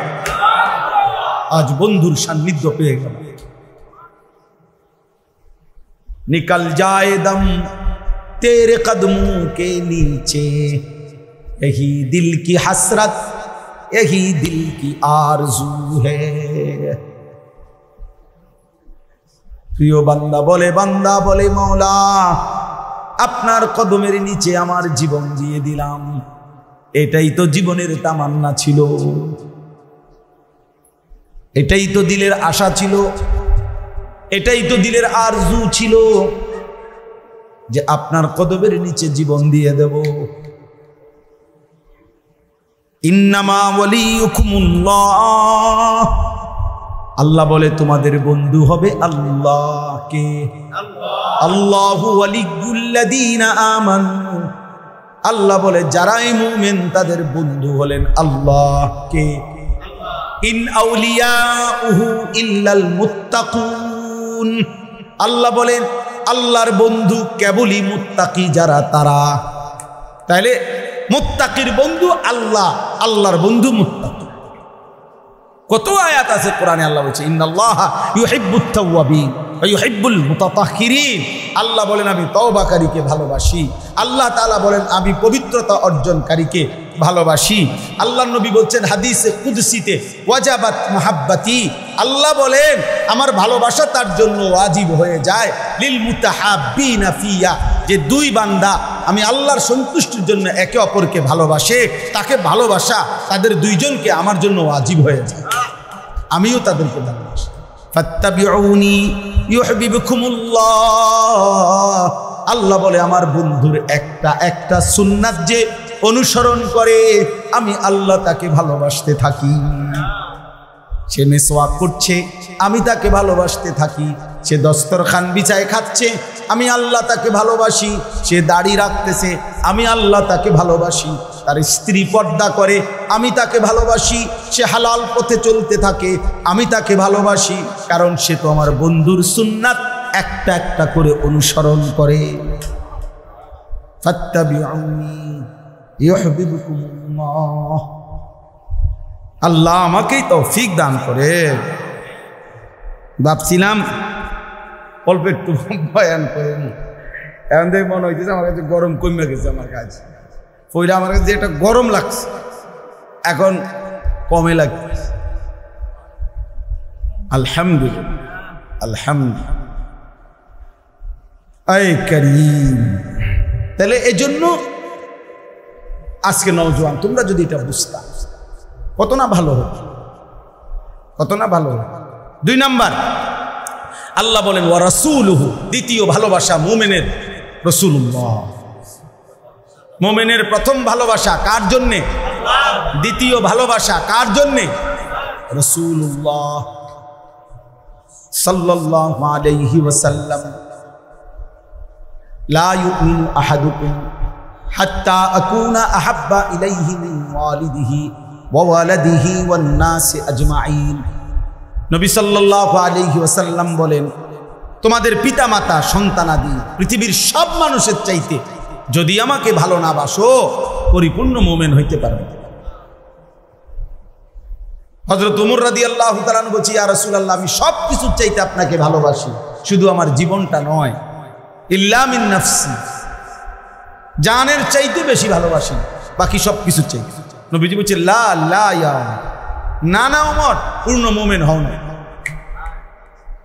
S1: আজ বন্ধুর সান্নিধ্য পেয়ে গেলাম। निकल जाए दम तेरे कदमों के नीचे, यही दिल की हसरत, यही दिल की आरज़ू है। প্রিয় বান্দা বলে মওলা আপনার কদমের নিচে আমার জীবন দিয়ে দিলাম। এটাই তো জীবনের তামান্না ছিল, এটাই তো দিলের আশা ছিল, এটাই তো দিলের আরজু ছিল যে আপনার কদমের নিচে জীবন দিয়ে দেব। ইন্নামা ওয়ালিয়ুকুমুল্লাহ, আল্লাহ বলে তোমাদের বন্ধু হবে আল্লাহ। কে? আল্লাহু ওয়ালিয়ুল্লাযীনা আমানু, আল্লাহ বলে যারাই মুমিন তাদের বন্ধু হলেন আল্লাহ। কে? ইন আউলিয়াউহু ইল্লাল মুত্তাকুন, আল্লাহ বলেন আল্লাহর বন্ধু কেবলই মুত্তাকি যারা, তারা। তাইলে মুত্তাকির বন্ধু আল্লাহ, আল্লাহর বন্ধু মুত্তাকি। কত আয়াত আছে কোরআনে, আল্লাহ বলছে ইন্নাল্লাহা ইউহিব্বুত তাওয়াবিন ওয়া ইউহিব্বুল মুতাতাহহিরিন, আল্লাহ বলেন আমি তওবাকারীকে ভালোবাসি। আল্লাহ তাআলা বলেন আমি পবিত্রতা অর্জনকারীকে ভালোবাসি। আল্লাহর নবী বলছেন হাদিসে কুদসিতে ওয়াজাবাত মুহাব্বতি, আল্লাহ বলেন আমার ভালোবাসা তার জন্য ওয়াজিব হয়ে যায়। লিল মুতাহাব্বিনা ফিয়া, যে দুই বান্দা আমি আল্লাহর সন্তুষ্টির জন্য একে অপরকে ভালোবাসে, তাকে ভালোবাসা তাদের দুইজনকে আমার জন্য ওয়াজিব হয়ে যায়, আমিও তাদেরকে ভালোবাসি। ফাত্তাবিউনি ইউহিব্বুকুমুল্লাহ, আল্লাহ বলে আমার বন্ধুর একটা একটা সুন্নাত যে অনুসরণ করে আমি আল্লাহ তাকে ভালোবাসতে থাকি। সে মিসওয়াক করছে, আমি তাকে ভালোবাসতে থাকি। সে দস্তরখান বিছায় খাচ্ছে, আমি আল্লাহ তাকে ভালোবাসি। সে দাড়ি রাখতেছে, আমি আল্লাহ তাকে ভালোবাসি। তার স্ত্রী পর্দা করে, আমি তাকে ভালোবাসি। সে হালাল পথে চলতে থাকে, আমি তাকে ভালোবাসি, কারণ সে তো আমার বন্ধুর সুন্নাত একটা একটা করে অনুসরণ করে। ফাত্তাবিউনি ইউহিব্বুকুমুল্লাহ, আল্লাহ আমাকেই তৌফিক দান করে। ভাবছিলাম অল্প একটু বয়ান করেন, এখন দেখে মনে হইতেছে আমার কাছে গরম কমে গেছে। আমার কাছে পয়লা আমার কাছে একটা গরম লাগছে, এখন কমে লাগছে। আলহামদুলিল্লাহ, আলহামদুলিল্লাহ। আয় কারীম, তাহলে এই জন্য আজকে নওজোয়ান তোমরা যদি এটা বুঝতা কত না ভালো হতো, কত না ভালো হতো। 2 নাম্বার আল্লাহ বলেন ওয়া রাসূলুহু, দ্বিতীয় ভালোবাসা মুমিনের রাসূলুল্লাহ। মুমিনের প্রথম ভালোবাসা কার জন্যে? দ্বিতীয় ভালোবাসা কার জন্যে? রাসূলুল্লাহ সাল্লাল্লাহু আলাইহি ওয়াসাল্লাম। লা ইউমিনু আহাদুকুম হাত্তা আকুনা আহাব্বা ইলাইহি মিন ওয়ালিদিহি ওয়া ওয়ালাদিহি ওয়ান নাসি আজমাইন। নবী সাল্লাল্লাহু আলাইহি ওয়াসাল্লাম বলেন তোমাদের পিতামাতা সন্তানাদি পৃথিবীর সব মানুষের চাইতে যদি আমাকে ভালো না বাসো পরিপূর্ণ মুমিন হইতে পারবে। হযরত ওমর রাদিয়াল্লাহু তাআলা বলছি ইয়া রাসূলুল্লাহ, আমি সব কিছুর চাইতে আপনাকে ভালোবাসি, শুধু আমার জীবনটা নয়। ইল্লা মিন নাফসি, জানের চাইতে বেশি ভালোবাসি, বাকি সব কিছুর চাইতে। নবীজি বলছে লা লা ইয়া, না না ওমর, পূর্ণ মুমিন হও না।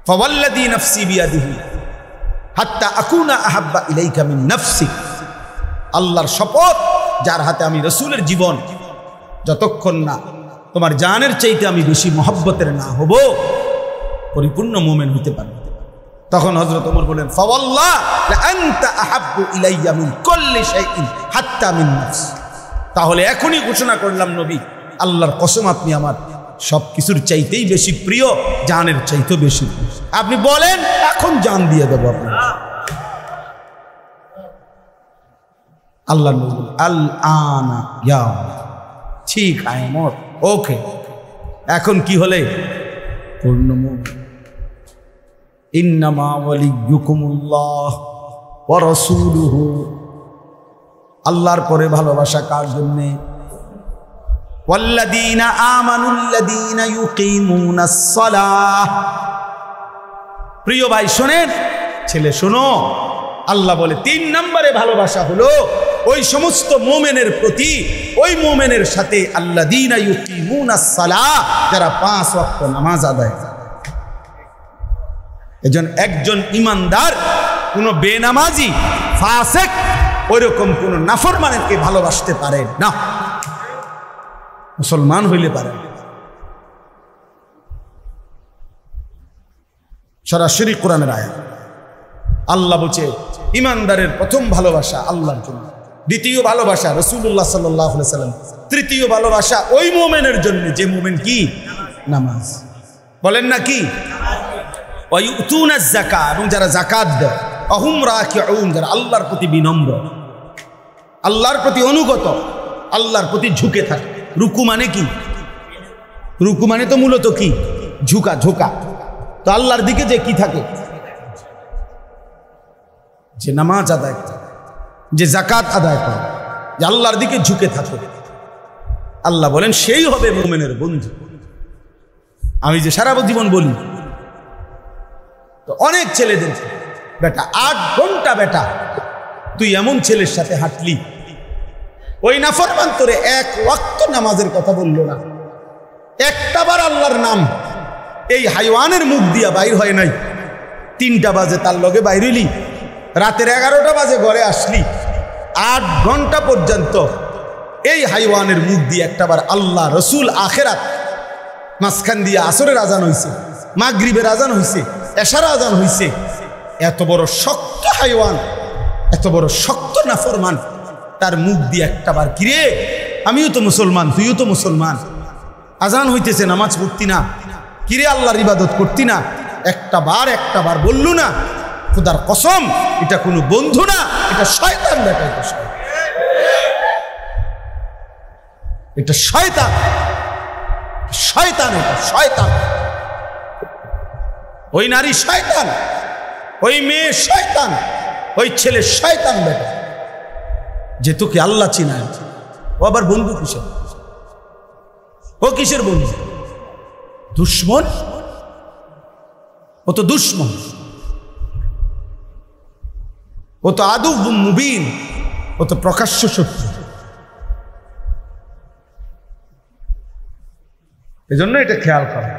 S1: ফাওয়াল্লাযী নাফসি বিয়াদিহি হাত্তা আকুনা আহাব্বা ইলাইকা মিন নাফসিক, আল্লাহর শপথ যার হাতে আমি রাসূলের জীবন, যতক্ষণ না তোমার জানের চাইতে আমি বেশি মহব্বতের না হব পরিপূর্ণ মুমিন হইতে পারবে। তখন হযরত ওমর বলেন ফাওয়াল্লাহ লা আনতা আহাব্বু ইলাইয়া মিন কুল্লি শাইইন হাত্তা মিন নাফস। তাহলে এখনই ঘোষণা করলাম নবী, আল্লাহর কসম আপনি আমার সব কিছুর চাইতেই বেশি প্রিয়, জানের চাইতেও বেশি। আপনি বলেন এখন জান দিয়ে দেব আপনার। আল্লাহ নবী আল আনা ইয়া, ঠিক আয় মোর, ওকে, এখন কি হলে পূর্ণ মুমিন। ইন্নামা ওয়ালিয়ুকুমুল্লাহ ওয়া রাসূলুহু, আল্লাহর পরে ভালোবাসা কার জন্যে? ওয়াল্লাযীনা আমানুল্লাযীনা ইউকিমুনাস সালাহ। প্রিয় ভাই শোনেন, ছেলে শোনো, আল্লাহ বলে 3 নম্বরে ভালোবাসা হলো ওই সমস্ত মুমিনের প্রতি, ওই মুমিনের সাথে আল্লাযীনা ইউকিমুনাস সালাহ, যারা 5 ওয়াক্ত নামাজ আদায় করে। এজন একজন ইমানদার কোন বেনামাজি ফাসিক ওইরকম কোন নাফরমানকে ভালোবাসতে পারে না, মুসলমান হইলে পারে। সরাসরি কোরআনের আয়াত। আল্লাহ বলছে ইমানদারের প্রথম ভালোবাসা আল্লাহর জন্য, দ্বিতীয় ভালোবাসা রাসূলুল্লাহ সাল্লাল্লাহু আলাইহি ওয়াসাল্লাম। তৃতীয় ভালোবাসা ওই মুমিনের জন্য যে মুমিন কি নামাজ, বলেন না কি, ওয়া ইউতুনাজ যাকাত, এবং যারা যাকাত দেয়, আহুম রাকিউন, যারা আল্লাহর প্রতি বিনম্র, আল্লাহর প্রতি অনুগত, আল্লাহর প্রতি ঝুঁকে থাকে। রুকু মানে কি? রুকু মানে তো মূলত কি? ঝুঁকা, ঝোঁকা। তো আল্লাহর দিকে যে কি থাকে, যে নামাজ আদায় করে, যে যাকাত আদায় করে, যে আল্লাহর দিকে ঝুঁকে থাকে, আল্লাহ বলেন সেই হবে মুমিনের বন্ধু। আমি যে সারা জীবন বলি, তো অনেক ছেলেদের, বেটা 8 ঘন্টা বেটা তুই এমন ছেলের সাথে হাঁটলি, ওই নাফরমান তোরে এক ওয়াক্ত নামাজের কথা বললো না, একটাবার আল্লাহর নাম এই হাইওয়ানের মুখ দিয়া বাইর হয় নাই। 3টা বাজে তার লগে বাইর হইলি, রাতের 11টা বাজে ঘরে আসলি, 8 ঘন্টা পর্যন্ত এই হাইওয়ানের মুখ দিয়ে একটাবার আল্লাহ, রসুল, আখেরাত, মাঝখান দিয়ে আসরের আজান হইছে, মাগরিবের আজান হইছে, এশার আজান হইছে। এত বড় শক্ত হাইওয়ান, এত বড় শক্ত নাফরমান, তার মুখ দিয়ে একটাবার, কিরে আমিও তো মুসলমান, তুইও তো মুসলমান, আজান হইতেছে নামাজ পড়তি না, কিরে আল্লাহর ইবাদত করতি না, একটাবার বললু না? খোদার কসম, এটা কোনো বন্ধু না, এটা শয়তান বেটা, এটা শয়তান, শয়তান, এটা শয়তান। ওই নারী শয়তান, ওই মেয়ে শয়তান, ওই ছেলে শয়তান বেটা, যে তোকে আল্লাহ চিনায়। ও আবার বন্ধু কিসের? ও কিসের বন্ধু? দুশ্মন। ও তো দুশ্মন, ও তো আদু মুবিন, ও তো প্রকাশ্য শত্রু। এজন্য এটা খেয়াল করা।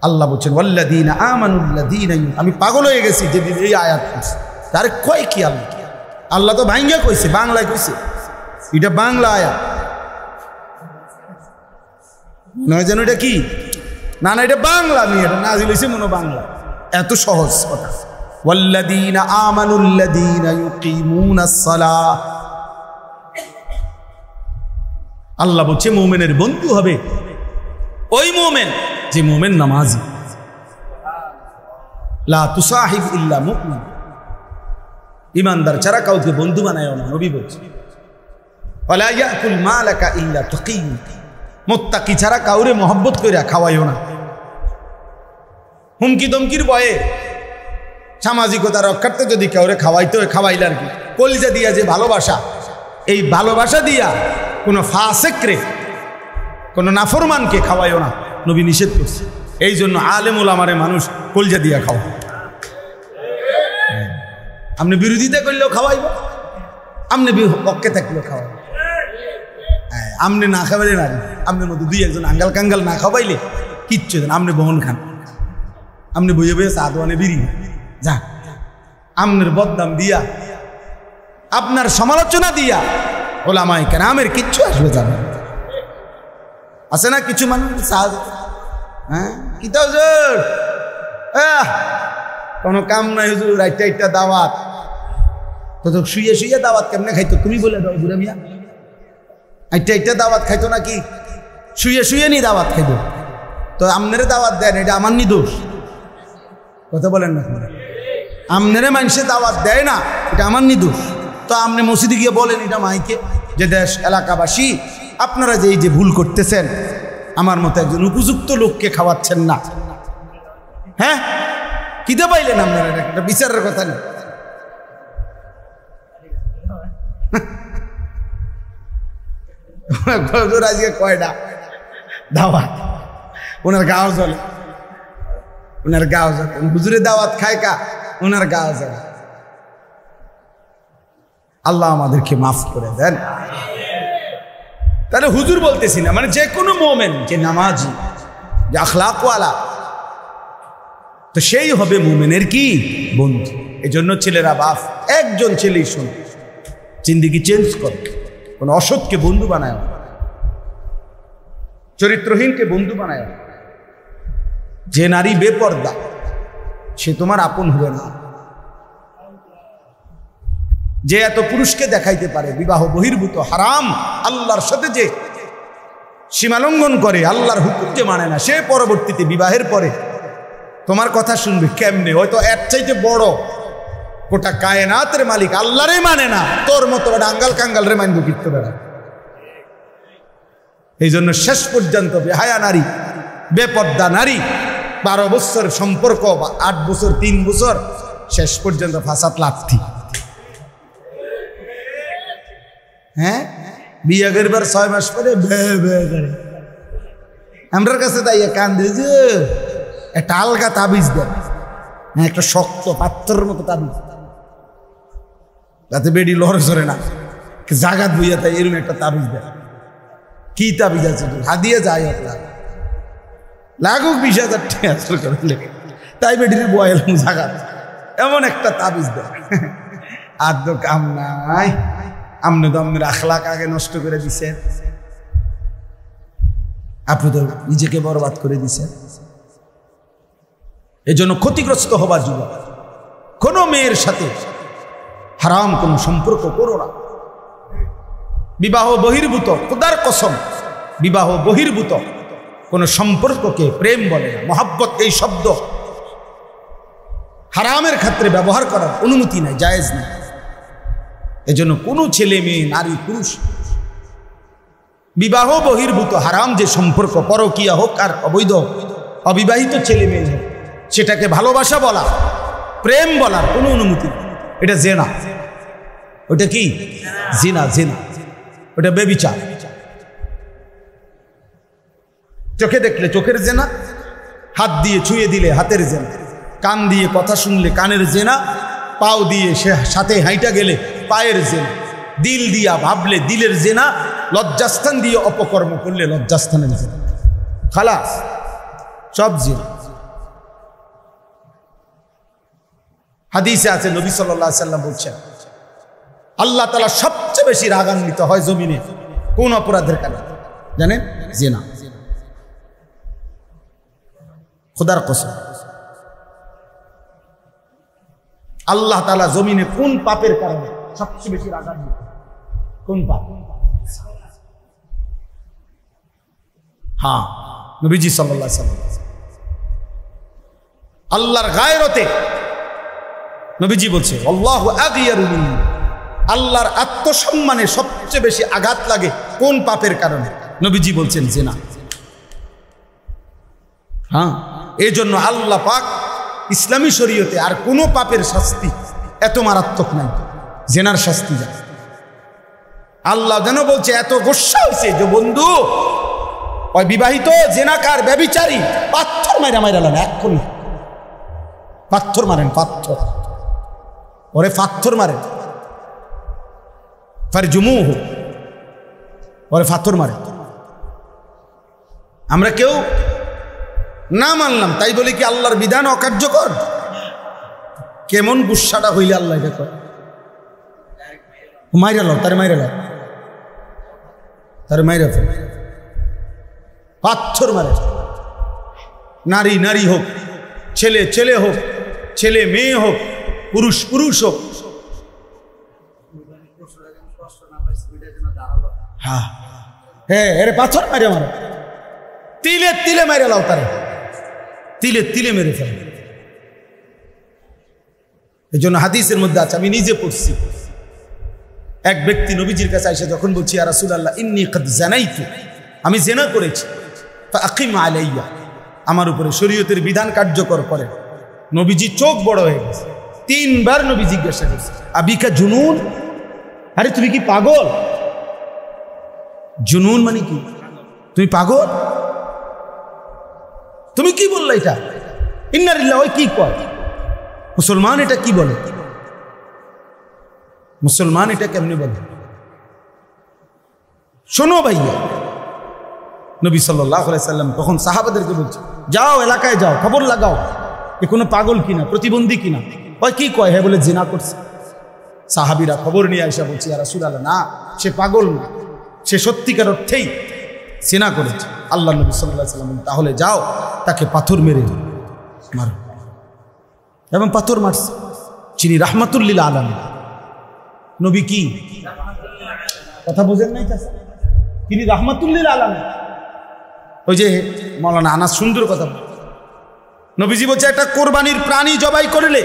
S1: আল্লাহ বলছেন ওয়াল্লাযীনা আমানুল্লাযীনা, আমি পাগল হয়ে গেছি যে এই আয়াত পড়ছি, তার কয় কি আল্লাহ? আল্লাহ তো ভাঙ্গা কইছে, বাংলায় কইছে, এটা বাংলা আয়াত নয়, যেন এটা কি না, না এটা বাংলা, আমি এটা নাজিল হইছে মনো বাংলা। এত সহজ কথা। ওয়াল্লাযীনা আমানুল্লাযীনা ইউকিমুনাস সালাহ, আল্লাহ বলছে মুমিনের বন্ধু হবে ওই মুমিন যে মুমিন নামাজি। লা তুসাহিব ইল্লা মুমিন, ইমানদার ছাড়া কাউকে বন্ধু বানায় না, নবী বলছে। ওয়ালা ইয়াকুল মালাকা ইল্লা তাকী, মুত্তাকি ছাড়া কাউরে মহব্বত কইরা খাওয়াইও না। হুমকি দমকির ভয়ে, সামাজিকতা রক্ষার্থে যদি কাউরে খাওয়াইতে হয় খাওয়াইলে আর কি, কলিজা দিয়া যে ভালোবাসা, এই ভালোবাসা দিয়া কোনো ফাসিকরে, কোনো নাফরমানকে খাওয়াইও না, নবী নিষেধ করছে। এই জন্য আলেম ওলামারে মানুষ কলিজা দিয়া খাওয়া। আপনি বিরোধিতা করলেও খাওয়াইব, আপনি পক্ষে থাকলেও খাওয়াইব। আপনি না খাওয়াইলে না, আপনার মধ্যে 2-1 আঙ্গাল কাঙ্গাল না খাওয়াইলে কিচ্ছু দেন, আপনি বহন খান, আপনি বইয়ে বইয়ে চা দোয়ানে বিড়ি যা, আপনার বদনাম দিয়া, আপনার সমালোচনা দিয়া ওলামায়ে কেরামের কিচ্ছু আসবে যাবে। আছে না কিছু মানুষ হ্যাঁ কিতা হুজুর, কোনো কাম নাই হুজুর, একটা দাওয়াত, তো শুয়ে শুয়ে দাওয়াত কেমনে খাইতো তুমি বলে দাও বুড়া মিয়া। একটা দাওয়াত খাইতো নাকি? শুয়ে শুয়ে নি দাওয়াত খাইতো, তো আমনেরে দাওয়াত দেন, এটা আমার নি দোষ? কথা বলেন না, আমনেরে মানুষে দাওয়াত দেয় না, এটা আমার নি দোষ? তো আপনি মসজিদে গিয়ে বলেন এটা মাইকে, যে দেশ এলাকাবাসী আপনারা যে এই যে ভুল করতেছেন, আমার মতো একজন উপযুক্ত লোককে খাওয়াচ্ছেন না। হ্যাঁ কিতে পাইলেন আপনারা? একটা বিচারের কথা নেই। আজকে কয়টা দাওয়াত, ওনার গাও চলে, ওনার গাও চলে, হুজুরে দাওয়াত খায় কা, ওনার গাও চলে। আল্লাহ আমাদেরকে মাফ করে দেন। তাহলে হুজুর বলতেছি না, মানে যে কোনো মোমেন, যে নামাজি, যে আখলাকওয়ালা, তো সেই হবে মোমেনের কি বন্ধু। এই জন্য ছেলেরা, বাপ একজন ছেলেই শোন, জিন্দেগি চেঞ্জ কর, কোন অসৎকে বন্ধু বানায়, চরিত্রহীনকে বন্ধু বানায়। যে নারী বেপর্দা সে তোমার আপন হবে না। যে এত পুরুষকে দেখাইতে পারে বিবাহ বহির্ভূত হারাম, আল্লাহর সাথে যে সীমালঙ্ঘন করে, আল্লাহর হুকুম যে মানে না, সে পরবর্তীতে বিবাহের পরে তোমার কথা শুনবে কেমনে? হয়তো এর চাইতে বড় গোটা কায়নাতের মালিক আল্লাহরে মানে না, তোর মতো ডাঙ্গাল কাঙ্গাল রে মানব কিনতে পারে। এই জন্য শেষ পর্যন্ত বেহায়া নারী, বেপর্দা নারী, 12 বছর সম্পর্ক বা 8 বছর 3 বছর, শেষ পর্যন্ত ফাসাদ লাথি। হ্যাঁ, বিয়ে করবার 6 মাস পরে আমরার কাছে তাই কান দিয়ে যে একটা আলগা তাবিজ দেয়, একটা শক্ত পাথরের মতো তাবিজ, যাতে বেডি লড়ে সরে না, জাগাত বইয়া তাই এরকম একটা তাবিজ দেয়। কি তাবিজ আছে? হাদিয়ে যায় লাগুক 20,000 টাকা করলে তাই বেডির বয়েল জাগাত, এমন একটা তাবিজ দেয়। আর তো কাম নাই, আপনি তো আপনার আখলাক আগে নষ্ট করে দিছেন, আপনি তো নিজেকে বরবাদ করে দিছেন। এই জন্য ক্ষতিগ্রস্ত হবার যুবক, কোনো মেয়ের সাথে হারাম কোনো সম্পর্ক করো না। বিবাহ বহির্ভূত, খোদার কসম, বিবাহ বহির্ভূত কোনো সম্পর্ককে প্রেম বলে না। মহাব্বত এই শব্দ হারামের ক্ষেত্রে ব্যবহার করার অনুমতি নাই, জায়েজ নেই। এজন্য কোনো ছেলে মেয়ে, নারী পুরুষ বিবাহ বহির্ভূত হারাম যে সম্পর্ক, পরকীয়া হোক আর অবৈধ অবিবাহিত ছেলে মেয়ে হোক, সেটাকে ভালোবাসা বলা, প্রেম বলার কোনো অনুমতি নেই। এটা জেনা। ওটা কি? জিনা। জিনা ওটা বেবিচার। চোখে দেখলে চোখের জেনা, হাত দিয়ে ছুঁয়ে দিলে হাতের জেনা, কান দিয়ে কথা শুনলে কানের জেনা, পাও দিয়ে সে সাথে হাইটা গেলে পায়ের জেনা, দিল দিয়া ভাবলে দিলের জেনা, লজ্জাস্থান দিয়ে অপকর্ম করলে লজ্জাস্থানের জেনা। খালাস, সব জেনা। হাদিসে আছে, নবী সাল্লাল্লাহু আলাইহি সাল্লাম বলছেন, আল্লাহ তাআলা সবচেয়ে বেশি রাগান্বিত হয় জমিনে কোন অপরাধের কারণে জানেন? জিনা। খোদার কসম, আল্লাহ তাআলা জমিনে কোন পাপের কারণে সবচেয়ে বেশি রাগান্বিত? কোন পাপ? হ্যাঁ, নবীজি সাল্লাল্লাহু আলাইহি সাল্লাম আল্লাহর গায়রতে নবীজি বলছে, আল্লাহু আগিয়ারু মিন্নি, আল্লাহর আত্মসম্মানে সবচেয়ে বেশি আঘাত লাগে কোন পাপের কারণে? নবীজি বলছেন জিনা। হ্যাঁ, এই জন্য আল্লাহ পাক ইসলামী শরীয়তে আর কোনো পাপের শাস্তি এত মারাত্মক নাই, জিনার শাস্তি যায়। আল্লাহ যেন বলছে, এত গোস্বা হয়েছে যে বন্ধু ওই বিবাহিত জেনাকার ব্যভিচারী পাথর মাইরা লান, এক্ষুনি পাথর মারেন, পাথর, ওরে পাথর মারেন, ফারজুমুহু, ওরে পাথর মারেন। আমরা কেউ না মানলাম তাই বলে কি আল্লাহর বিধান অকার্যকর? কেমন গুসাটা হইলে আল্লাহ এটা করে? মাইরা লাও, তারে মাইরা লাও, তারে মাইরা ফেল, পাথর মারে। নারী নারী হোক, ছেলে ছেলে হোক, ছেলে মেয়ে হোক, পুরুষ পুরুষ হোক। হ্যাঁ হ্যাঁ, এরে পাথর মারে মারো, তিলে তিলে মেরে লাও, তারে তিলে তিলে মেরে ফেলে। এই জন্য হাদিসের মধ্যে আছে, আমি নিজে পড়ছি, এক ব্যক্তি নবীজির কাছে এসে যখন বলছি, ইয়া রাসূলুল্লাহ ইন্নী কদ জানাইতু, আমি জেনা করেছি, ফাআকিম আলাইয়া, আমার উপরে শরীয়তের বিধান কার্যকর করে। নবীজি চোখ বড় হয়ে গেছে, 3 বার নবী জিজ্ঞাসা করছে, আবিকা জুনুন, আরে তুমি কি পাগল? জুনুন মানে কি? তুমি পাগল? তুমি কি বললা এটা? ইন্না লিল্লাহি, ওই কি কয়? মুসলমান এটা কি বলে? মুসলমান এটা কেমনে বলে? শোনো ভাইয়া, নবী সাল্লাল্লাহু আলাইহি সাল্লাম তখন সাহাবাদেরকে বলছে, যাও এলাকায় যাও, খবর লাগাও এ কোনো পাগল কিনা, প্রতিবন্ধী কিনা। ওই কি কয়? হ্যাঁ বলে জিনা করছে। সাহাবীরা খবর নিয়ে আইসা বলছে, ইয়া রাসূলুল্লাহ, না, সে পাগল না, সে সত্যিকার অর্থেই জিনা করেছে। আল্লাহ নবী সাল্লাল্লাহু আলাইহি সাল্লাম, তাহলে যাও তাকে পাথর মেরে মারো। এবং পাথর মারছে। যিনি রাহমাতুল লিল আলামিন, নবী কি কথা বোঝেন নাই? তিনি রাহমাতুল্লিল আলামিন। ওই যে মাওলানা আনাস সুন্দর কথা, নবীজি বলছে একটা কোরবানির প্রাণী জবাই করলে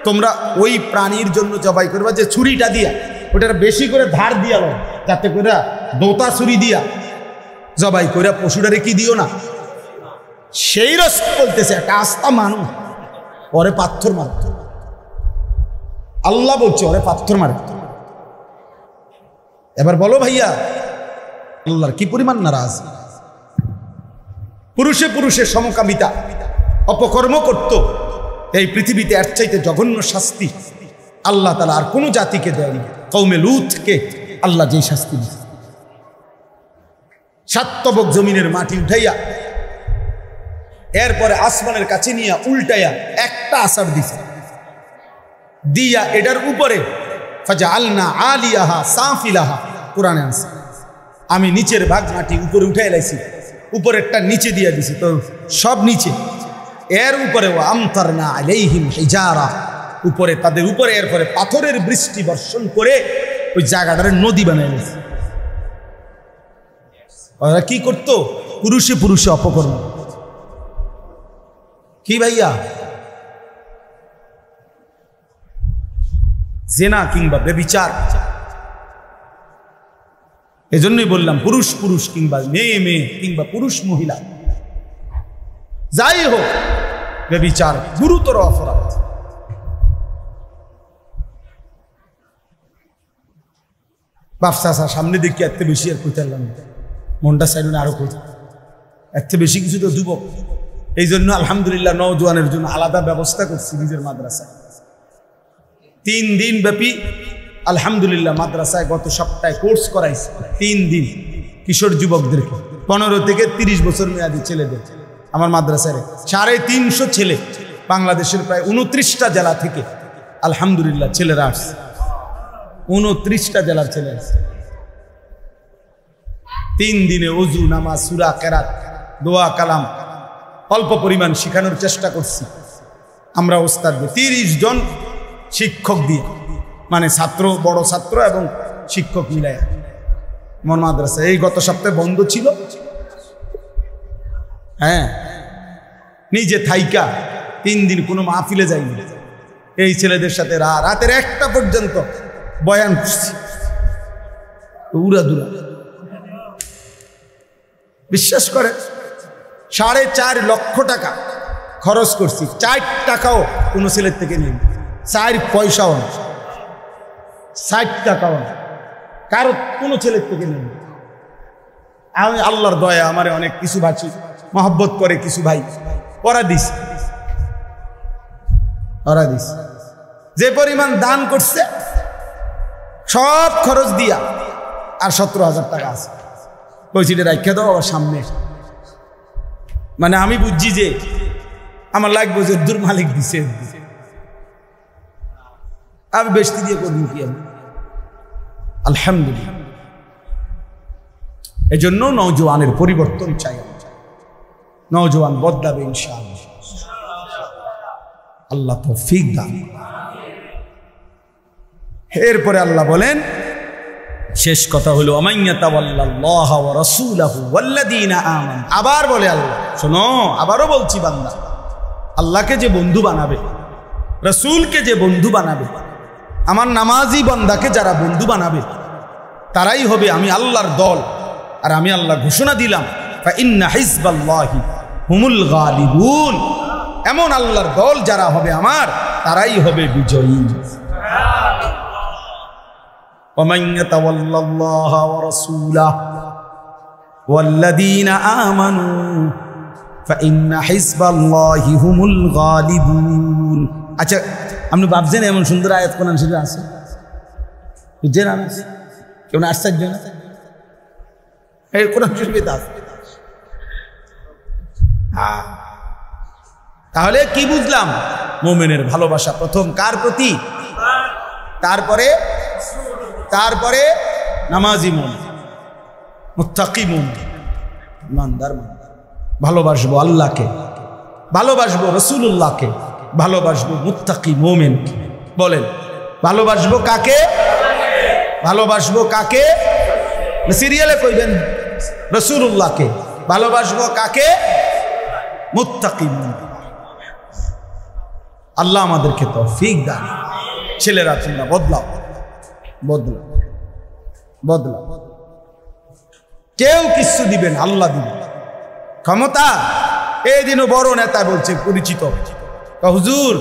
S1: তোমরা ওই প্রাণীর জন্য জবাই করবা যে ছুরিটা দিয়া, ওটার বেশি করে ধার দিয়া লো, যাতে করে দোতা ছুরি দিয়া জবাই করে পশুটারে কি দিও না। সেই রস বলতেছে একটা আস্থা মানুষ ওরে পাথর মারত, আল্লাহ বলছে ওরে পাথর মারে। এবার বলো ভাইয়া আল্লাহর কি পরিমাণ নারাজ। পুরুষে পুরুষে সমকামিতা অপকর্ম করত, এই পৃথিবীতে এর চাইতে জঘন্য শাস্তি আল্লাহ তাআলা আর কোনো জাতিকে দেয়নি। কওমে লূতকে আল্লাহ যেই শাস্তি দিয়েছে, সাতবক জমিনের মাটি উঠাইয়া এরপরে আসমানের কাছে নিয়ে উল্টাইয়া একটা আসার দিছে, দিয়া এটার উপরে ফাজআলনা আলিয়াহা সাফিলাহা, কোরআনে আছে আমি নিচের ভাগ মাটি উপরে উঠাই লাইছি, উপরেরটা নিচে দিয়ে দিছি, তো সব নিচে। এর উপরে আমতারনা আলাইহিম হিজারা, উপরে তাদের উপরে এরপরে পাথরের বৃষ্টি বর্ষণ করে ওই জায়গাটারে নদী বানাই দিয়েছে। ওরা কি করতো? পুরুষে পুরুষে অপকর্ম। কি ভাইয়া জেনা কিংবা বেবিচার। এজন্যই বললাম পুরুষ পুরুষ কিংবা মেয়ে মেয়ে কিংবা পুরুষ মহিলা যাই হোক, বেবিচার গুরুতর অপরাধ। বাপসা সামনে দেখি এত বেশি আর কইতাম মনটা সাইডে আরো কই এত বেশি কিছু তো যুবক। এই জন্য আলহামদুলিল্লাহ নওজোয়ানের জন্য আলাদা ব্যবস্থা করছি নিজের মাদ্রাসায়। 3 দিন ব্যাপী আলহামদুলিল্লাহ মাদ্রাসায় গত সপ্তাহে কোর্স করাইছে। 3 দিন কিশোর যুবকদেরকে, 15 থেকে 30 বছর মেয়াদী ছেলেদের আমার মাদ্রাসায় 350 ছেলে, বাংলাদেশের প্রায় 29টা জেলা থেকে আলহামদুলিল্লাহ ছেলেরা আসছে। 29টা জেলার ছেলে আসছে। 3 দিনে ওযু, নামাজ, সূরা, কেরাত, দোয়া, কালাম অল্প পরিমাণ শেখানোর চেষ্টা করছি আমরা ওস্তাদ 30 জন শিক্ষক দিয়ে, মানে ছাত্র, বড় ছাত্র এবং শিক্ষক মিলাই আমার মাদ্রাসা। এই গত সপ্তাহে বন্ধ ছিল, হ্যাঁ নিজে থাইকা 3 দিন কোনো মাহফিলে যাইনি। এই ছেলেদের সাথে রাতের 1টা পর্যন্ত বয়ান করছি, উড়াদুরা। বিশ্বাস করে 4.5 লক্ষ টাকা খরচ করছি, 4 টাকাও কোনো ছেলের থেকে নেই, 4 পয়সাও না, 60 টাকাও না, কারো কোনো ছেলের থেকে নেই। আমি আল্লাহর দয়া আমারে অনেক কিছু ভাষী মহব্বত করে কিছু ভাই ওরা দিস, যে পরিমাণ দান করছে সব খরচ দিয়া আর 17,000 টাকা আছে। কইছিটা রাখিয়া দাও আবার সামনে, মানে আমি বুঝছি যে আমার লাগবে যে দূর মালিক দিছে, আমি বেশি দিয়ে করবি কি আমি। আলহামদুলিল্লাহ, এজন্য নওজোয়ানের পরিবর্তন চাই, নওজোয়ান বদলাবে ইনশাআল্লাহ। আল্লাহ তৌফিক দান। এরপরে আল্লাহ বলেন, শেষ কথা হলো আমাইয়াতাওয়াল্লাল্লাহা ওয়া রাসূলাহু ওয়াল্লাযীনা আমানু। আবার বলে আল্লাহ, শোনো আবারও বলছি, বান্দা আল্লাহকে যে বন্ধু বানাবে, রাসূলকে যে বন্ধু বানাবে, আমার নামাজি বান্দাকে যারা বন্ধু বানাবে, তারাই হবে আমি আল্লাহর দল। আর আমি আল্লাহ ঘোষণা দিলাম, ফাইন্না হিজবাল্লাহি হুমুল গালিবুন, এমন আল্লাহর দল যারা হবে আমার, তারাই হবে বিজয়ী। ومن يتولى الله ورسوله والذين آمنوا فإن حزب الله هم الغالبون। আচ্ছা, আপনি ভাবছেন এমন সুন্দর আয়াত কোরআন শরীফে আছে? বুঝছেন? আছে কেউ না? আশ্চর্য না? এই কোরআন শরীফে আছে। তাহলে কি বুঝলাম? মুমিনের ভালোবাসা প্রথম কার প্রতি? তারপরে নামাজি মুমিন, মুত্তাকি মুমিন, ইমানদার মুমিন। ভালোবাসবো আল্লাহকে, ভালোবাসবো রাসূলুল্লাহকে, ভালোবাসবো মুত্তাকি মুমিনকে। বলেন ভালোবাসবো কাকে? ভালোবাসবো কাকে? সিরিয়ালে কইবেন রাসূলুল্লাহকে। ভালোবাসবো কাকে? মুত্তাকিন। আল্লাহ আমাদেরকে তৌফিক দান। ছেলেরা তোমরা বদলাও, বদলাও, বদলাও। কেউ কিছু দিবেন, আল্লাহ দিবেন ক্ষমতা। এই দিনও বড় নেতা বলছে পরিচিত, হুজুর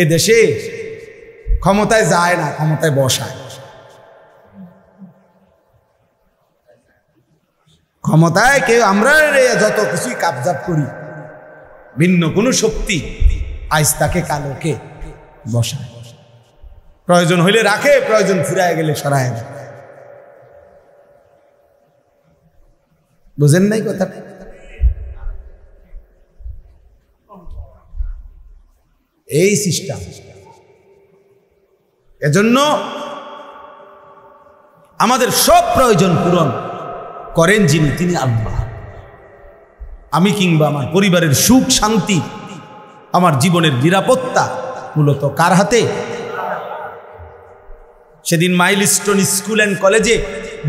S1: এ দেশে ক্ষমতায় যায় না, ক্ষমতায় বসায়। ক্ষমতায় কেউ আমরা যত কিছুই কাবজাব করি, ভিন্ন কোন শক্তি আজ তাকে কালোকে বসায়। প্রয়োজন হইলে রাখে, প্রয়োজন ফুরায় গেলে সরায় দেয়। বুঝেন নাই কথা? এই সিস্টেম। এজন্য আমাদের সব প্রয়োজন পূরণ করেন যিনি, তিনি আল্লাহ। আমি কিংবা আমার পরিবারের সুখ শান্তি, আমার জীবনের নিরাপত্তা মূলত কার হাতে? সেদিন মাইলস্টোন স্কুল অ্যান্ড কলেজে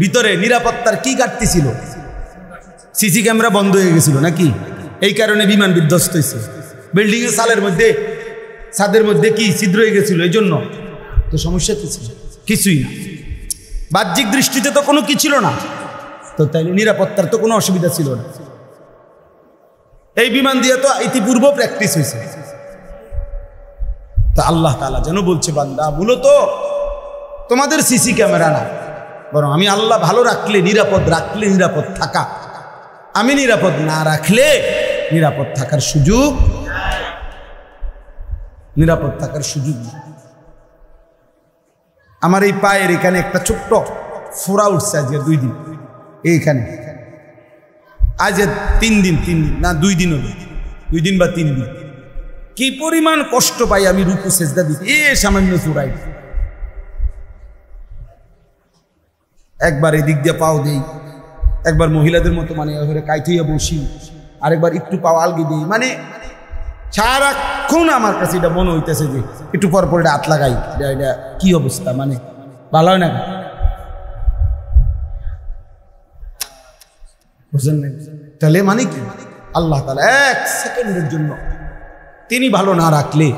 S1: ভিতরে নিরাপত্তার কি ঘাটতি ছিল? সিসি ক্যামেরা বন্ধ হয়ে গেছিল নাকি? এই কারণে বিমান বিধ্বস্ত হয়েছে। বিল্ডিং এর সালের মধ্যে, ছাদের মধ্যে কি ছিদ্র হয়ে গেছিল, এই জন্য তো সমস্যা কি ছিল? কিছুই না। বাহ্যিক দৃষ্টিতে তো কোনো কি ছিল না, তো তাইলে নিরাপত্তার তো কোনো অসুবিধা ছিল না। এই বিমান দিয়ে তো ইতিপূর্ব প্র্যাকটিস হয়েছে। তা আল্লাহ তাআলা যেন বলছে, বান্দা মূলত তোমাদের সিসি ক্যামেরা না, বরং আমি আল্লাহ ভালো রাখলে নিরাপদ, রাখলে নিরাপদ থাকা, আমি নিরাপদ না রাখলে নিরাপদ থাকার সুযোগ, নিরাপদ থাকার সুযোগ। আমার এই পায়ের এখানে একটা ছোট্ট ফোড়া উঠছে আজকে 2 দিন, এইখানে আজ 3 দিন না 2 দিন হলো, 2 দিন বা 3 দিন। কি পরিমাণ কষ্ট পাই আমি রুকু সেজদা দিতে, সামান্য চূড়াই। একবার এদিক দিয়ে পাও দেই, একবার মহিলাদের মতো মানে কাইথইয়া বসি, আরেকবার একটু পাও আলগি দিই। মানে সারাক্ষণ আমার কাছে এটা মনে হইতেছে যে একটু পর পর এটা হাত লাগাই, এটা কি অবস্থা, মানে ভালো হয় না। বুঝলেন না? তাহলে মানে কি, আল্লাহ তাআলা 1 সেকেন্ডের জন্য তিনি ভালো না রাখলে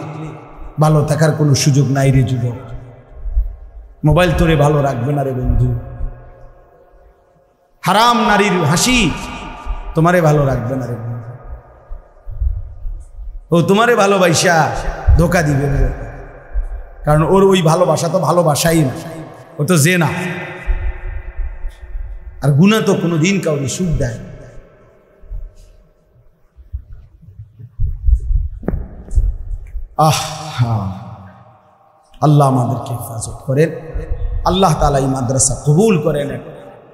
S1: ভালো থাকার কোনো সুযোগ নাই রে যুবক। মোবাইল তোরে ভালো রাখবে না রে বন্ধু। হারাম নারীর হাসি তোমারে ভালো রাখবে না রে বন্ধু। ও তোমারে ভালোবাসা ধোকা দিবে না, কারণ ওর ওই ভালোবাসা তো ভালোবাসাই না, ও তো যে না। আর গুনাহ তো কোনো দিন কাউকে সুখ দেয়। আল্লাহ আমাদেরকে হেফাজত করেন। আল্লাহ তাআলা এই মাদ্রাসা কবুল করেন।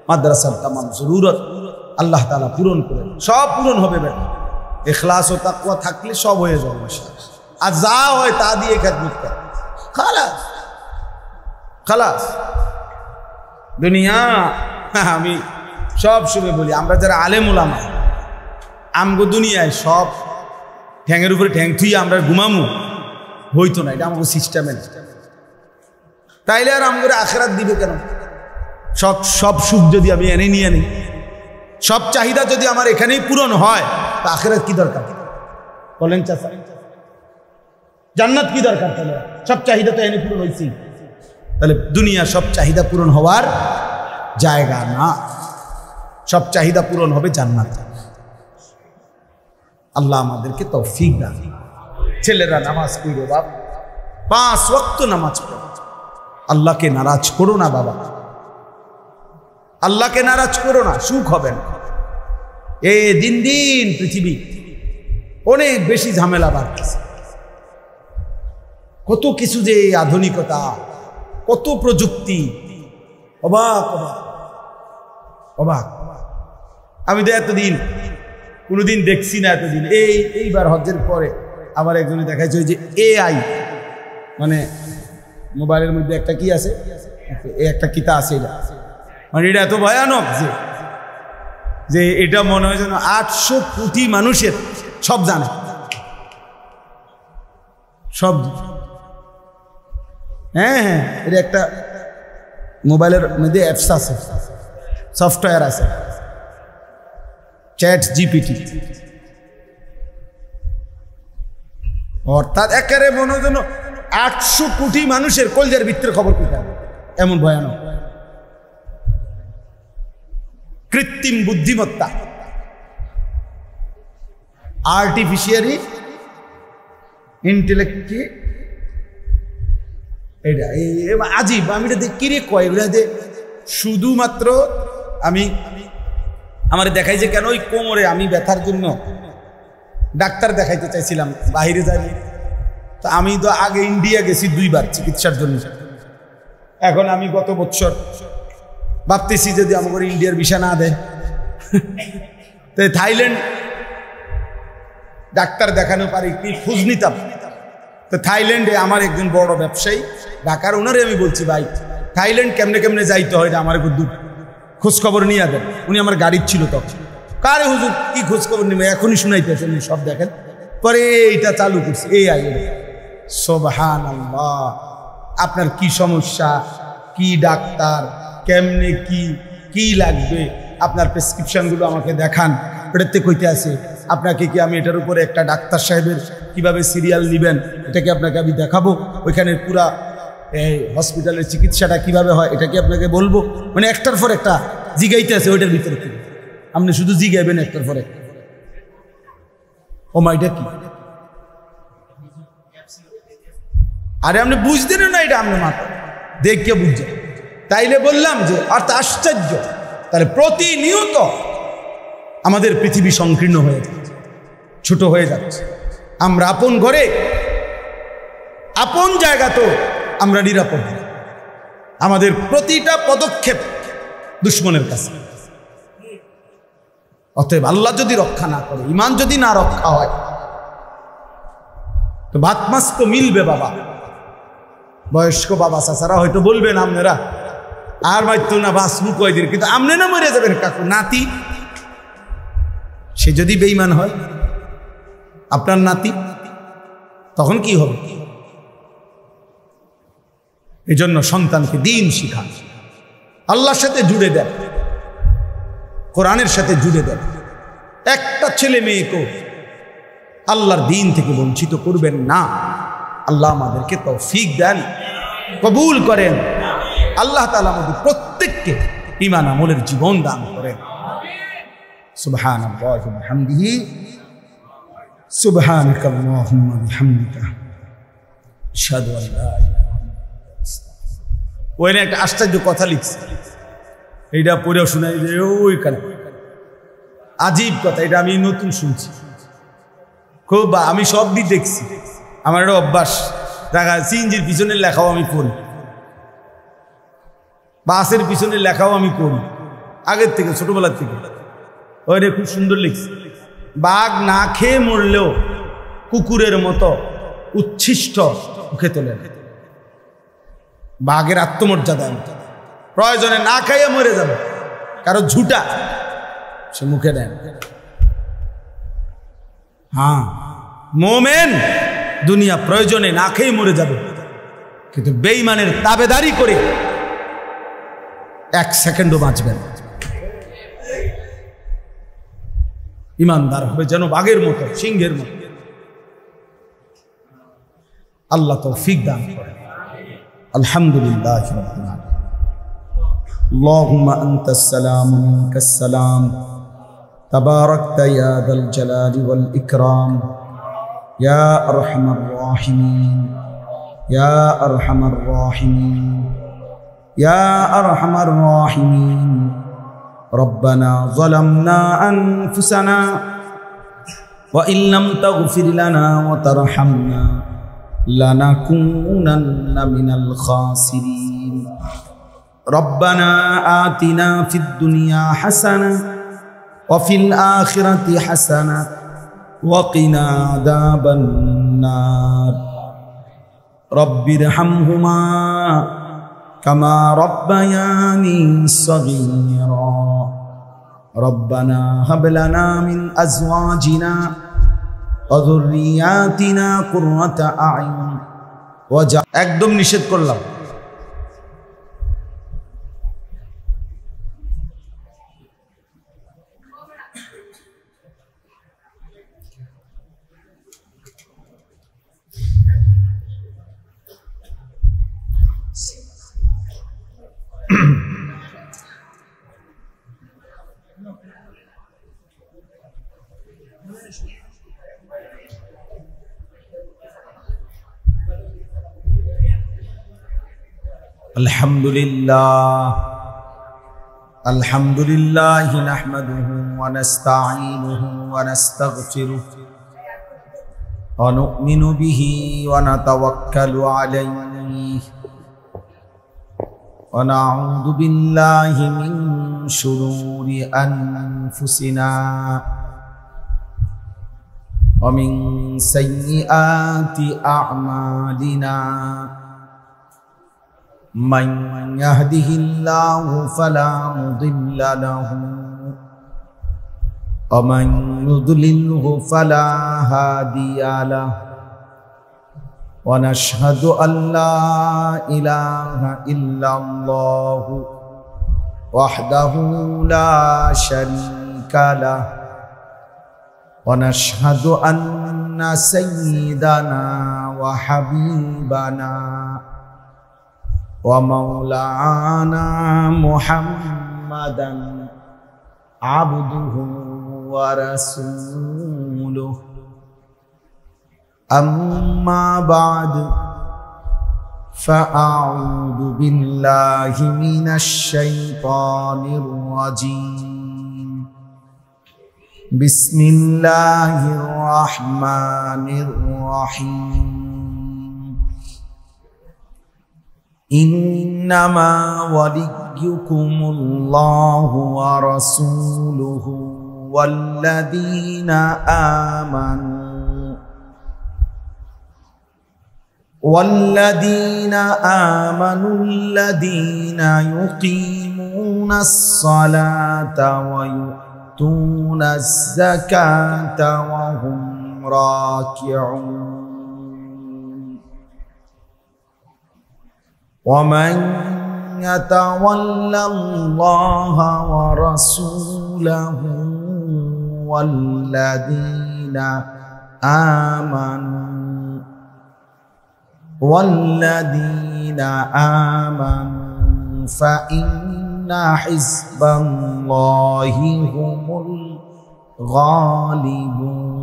S1: মাদ্রাসার তামাম জরুরত আল্লাহ তাআলা পূরণ করেন। সব পূরণ হবে বেটা, ইখলাস ও তাকওয়া থাকলে সব হয়ে যাবে। আর যা হয় তা দিয়ে খেদমত কর, খালাস খালাস। দুনিয়া আমি সব সময় বলি, আমরা যারা আলেম ওলামা, আমগো দুনিয়ায় সব ঠ্যাঙের উপরে ঠ্যাং থুই আমরা ঘুমামু হইতো না, এটা আমাকে সিস্টেমে। তাইলে আর আমগরে আখিরাত দিবে কেন? সব সুখ যদি আমি এনে নিয়ে নিই, সব চাহিদা যদি আমার এখানেই পূরণ হয়, তা আখিরাত কি দরকার বলেন চাচা? জান্নাত কি দরকার? তাহলে সব চাহিদা তো এনে পূরণ হয়েছি। তাহলে দুনিয়া সব চাহিদা পূরণ হওয়ার জায়গা না, সব চাহিদা পূরণ হবে জান্নাত। আল্লাহ আমাদেরকে তৌফিক দান। ছেলেরা নামাজ পড়ো বাপ, 5 ওয়াক্ত নামাজ পড়ো। আল্লাহকে নারাজ করো না বাবা, আল্লাহকে নারাজ করো না, সুখ হবে না। দিন দিন পৃথিবী অনেক বেশি ঝামেলা বাড়তেছে। কত কিছু যে আধুনিকতা, কত প্রযুক্তি, অবাক অবাক অবাক। আমি তো এতদিন কোনোদিন দেখছি না, এতদিন এইবার হজ্জের পরে আমার একজনে দেখাইছে ওই যে AI, মানে মোবাইলের মধ্যে একটা কি আছে, একটা কিতা আছে, এটা মানে এটা এত ভয়ানক যে এটা মনে হয় যেন 800 কোটি মানুষের সব জানে, সব। হ্যাঁ, এটা একটা মোবাইলের মধ্যে অ্যাপস আছে, সফটওয়্যার আছে, চ্যাট জিপিটি, অর্থাৎ একেবারে মনে যেন 800 কোটি মানুষের কলজার ভিতরের খবর কোথায়, এমন ভয়ানক কৃত্রিম বুদ্ধিমত্তা, আর্টিফিশিয়ালি ইন্টেলেক্ট, এটা আজীব। আমি এটা কি রে কয়, শুধুমাত্র আমি আমার দেখাই যে কেন ওই কোমরে আমি ব্যথার জন্য ডাক্তার দেখাইতে চাইছিলাম, বাহিরে যাই। তো আমি তো আগে ইন্ডিয়া গেছি 2 বার চিকিৎসার জন্য। এখন আমি গত বছর ভাবতেছি যদি আমাকে ইন্ডিয়ার ভিসা না দেয়, তো থাইল্যান্ড ডাক্তার দেখানো পারি কি খোঁজ নিতাম। তো থাইল্যান্ডে আমার একজন বড় ব্যবসায়ী ঢাকার, ওনারে আমি বলছি ভাই থাইল্যান্ড কেমনে কেমনে যাইতে হয় আমার খোঁজ খবর নিয়ে দেন। উনি আমার গাড়ির ছিল তখন, কারে হুজুর কি খোঁজ খবর নিবে, এখনই শুনাইতেছেন সব দেখেন। পরে এইটা চালু করছে, এই আই সুবহানাল্লাহ, আপনার কি সমস্যা, কি ডাক্তার, কেমনে কি লাগবে, আপনার প্রেসক্রিপশনগুলো আমাকে দেখান। এটাতে কইতে আছে আপনাকে কি আমি এটার উপরে একটা ডাক্তার সাহেবের কিভাবে সিরিয়াল নেবেন এটাকে আপনাকে আমি দেখাবো, ওইখানে পুরা এই হসপিটালের চিকিৎসাটা কিভাবে হয় এটা কি আপনাকে বলবো। মানে একটার পর একটা জিগাইতে আছে ওইটার ভিতরে থেকে, আপনি শুধু জিগাইবেন একটার পর একটা। ও মা এটা কি, আরে আপনি বুঝতেন না এটা আপনি মাথা দেখে বুঝছেন। তাইলে বললাম যে অর্থ আশ্চর্য, তাহলে প্রতিনিয়ত আমাদের পৃথিবী সংকীর্ণ হয়ে যাচ্ছে, ছোট হয়ে যাচ্ছে। আমরা আপন ঘরে আপন জায়গা তো আমরা নিরাপদ, আমাদের প্রতিটা পদক্ষেপ দুশ্মনের কাছে। অতএব আল্লাহ যদি রক্ষা না করে, ইমান যদি না রক্ষা হয়, তো ভাত মাছ তো মিলবে বাবা। বয়স্ক বাবা চাচারা হয়তো বলবেন আপনারা আর মাইতো না বাঁচমু কয়দিন, কিন্তু আপনি না মরে যাবেন কাকু, নাতি সে যদি বেঈমান হয় আপনার নাতি, তখন কি হবে? এই জন্য সন্তানকে দিন শিখান, আল্লাহর সাথে জুড়ে দেন, কোরআনের সাথে জুড়ে দেন। একটা ছেলে মেয়েকেও আল্লাহর দিন থেকে বঞ্চিত করবেন না। আল্লাহ আমাদেরকে তৌফিক দেন, কবুল করেন। আল্লাহ তাআলা আমাদের প্রত্যেককে ঈমান আমলের জীবন দান করেন। সুবহানাল্লাহি ওয়া বিহামদিহি, সুবহানাকাল্লাহুম্মা বিহামদিকা, আশহাদু আল লা ইলাহা ইল্লা আনতা। ওইখানে একটা আশ্চর্য কথা লিখছে, এইটা পড়েও শোনাই যে ওইখানে আজীব কথা, এটা আমি নতুন শুনছি খুব। আমি সব দিক দেখছি, আমার একটা অভ্যাস, দেখা সিএনজির পিছনের লেখাও আমি পড়ি, বাসের পিছনের লেখাও আমি পড়ি আগের থেকে, ছোটবেলার থেকে। ওইটা খুব সুন্দর লিখছে, বাঘ না খেয়ে মরলেও কুকুরের মতো উচ্ছিষ্ট মুখে তোলেন। বাঘের আত্মমর্যাদা, প্রয়োজনে না খাইয়ে মরে যাবে, কারো ঝুটা সে মুখে দেন। হ্যাঁ, মোমেন দুনিয়া প্রয়োজনে না খেয়ে মরে যাবে, কিন্তু বেঈমানের তাবেদারি করে 1 সেকেন্ডও বাঁচবেন। ইমানদার হবে যেন বাঘের মতো, সিংহের মতো। আল্লাহ তৌফিক দান করেন। আলহামদুলিল্লাহ রাব্বিল আলামিন। আল্লাহুম্মা আনতাস সালামু মিনকাস সালাম, তাবারাকতা ইয়া যাল জালালি ওয়াল ইকরাম, ইয়া আরহামার রাহিমিন, ইয়া আরহামার রাহিমিন, ইয়া আরহামার রাহিমিন। ربنا ظلمنا أنفسنا وإن لم تغفر لنا وترحمنا لنكونن من الخاسرين. ربنا آتنا في الدنيا حسنة وفي الآخرة حسنة وقنا عذاب النار. رب ارحمهما كما ربياني صغيرا. ربنا هب لنا من أزواجنا وذرياتنا قرة أعين واجعل। একদম নিষেধ করলাম, আলহামদুলিল্লাহ নাহমাদুহু ওয়া নাস্তাঈনুহু ওয়া নাস্তাগফিরুহু ওয়া নু'মিনু বিহি ওয়া নাতাওয়াক্কালু আলাইহি ওয়া নাউযু বিল্লাহি মিন শুরুরি আনফুসিনা ওয়া মিন সাইয়্যাতি আ'মালিনা من يهده الله فلا مضل له ومن يضلله فلا هادي له ونشهد أن لا إله إلا الله وحده لا شريك له ونشهد أن سيدنا وحبيبنا ومولانا محمدا عبده ورسوله أما بعد فأعوذ بالله من الشيطان الرجيم بسم الله الرحمن الرحيم إنما وليكم الله ورسوله والذين آمنوا الذين يقيمون الصلاة ويؤتون الزكاة وهم راكعون ومن يتولى الله ورسوله والذين آمنوا فإن حزب الله هم الغالبون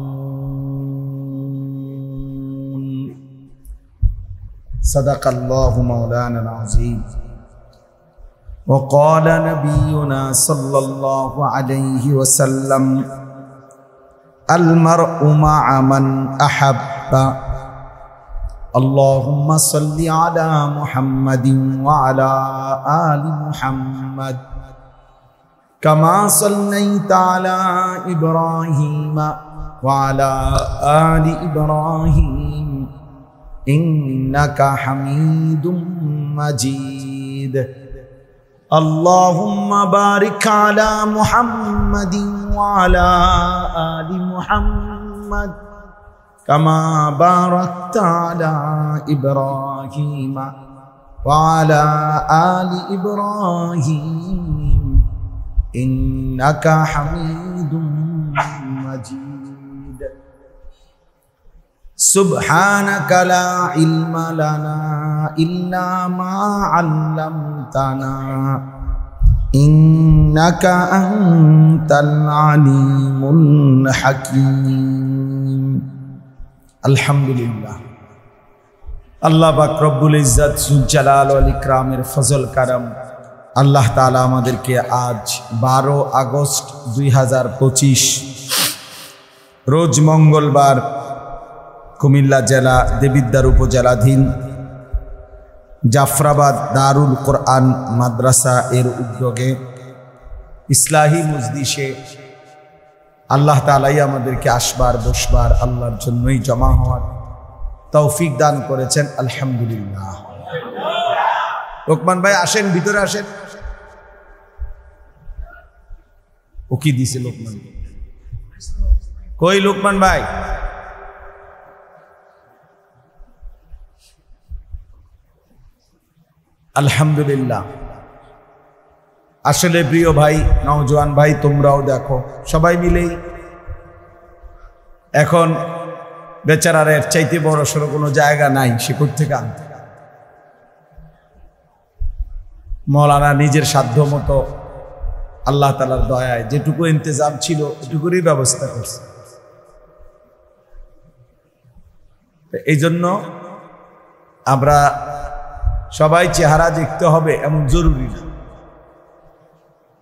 S1: صدق الله مولانا العظيم وقال نبينا صلى الله عليه وسلم المرء مع من أحب اللهم صل على محمد وعلى آل محمد كما صليت على إبراهيم وعلى آل إبراهيم إنك حميد مجيد اللهم بارك على محمد وعلى آل محمد كما باركت على إبراهيم وعلى آل إبراهيم إنك حميد مجيد سبحانك لا علم لنا إلا ما علمتنا إنك أنت العليم الحكيم الحمد لله আল্লাহ পাক রব্বুল ইজ্জত যুল জালাল ওয়াল ইকরামের ফজল কারাম আল্লাহ তাআলা আমাদেরকে আজ 12 আগস্ট 2025 রোজ মঙ্গলবার কুমিল্লা জেলা দেবিদ্বার উপজেলাধীন জাফরাবাদ দারুল কোরআন মাদ্রাসা এর উদ্যোগে ইসলাহি মজলিসে আল্লাহ তাআলাই আমাদেরকে আসবার বসবার আল্লাহর জন্যই জমা হওয়ার তৌফিক দান করেছেন আলহামদুলিল্লাহ। লোকমান ভাই আসেন, ভিতরে আসেন। ও কি দিছে লোকমান? কই লোকমান ভাই? আলহামদুলিল্লাহ। আসলে প্রিয় ভাই, নওজোয়ান ভাই, তোমরাও দেখো সবাই মিলেই এখন বেচারার এর চাইতে বড় সড়ো কোনো জায়গা নাই, সে থেকে আনতে। মৌলানা নিজের সাধ্য মতো আল্লাহ তাআলার দয়ায় যেটুকু ইন্তজাম ছিল এটুকুরই ব্যবস্থা করছে। এই জন্য আমরা সবাই চেহারা দেখতে হবে এমন জরুরি না।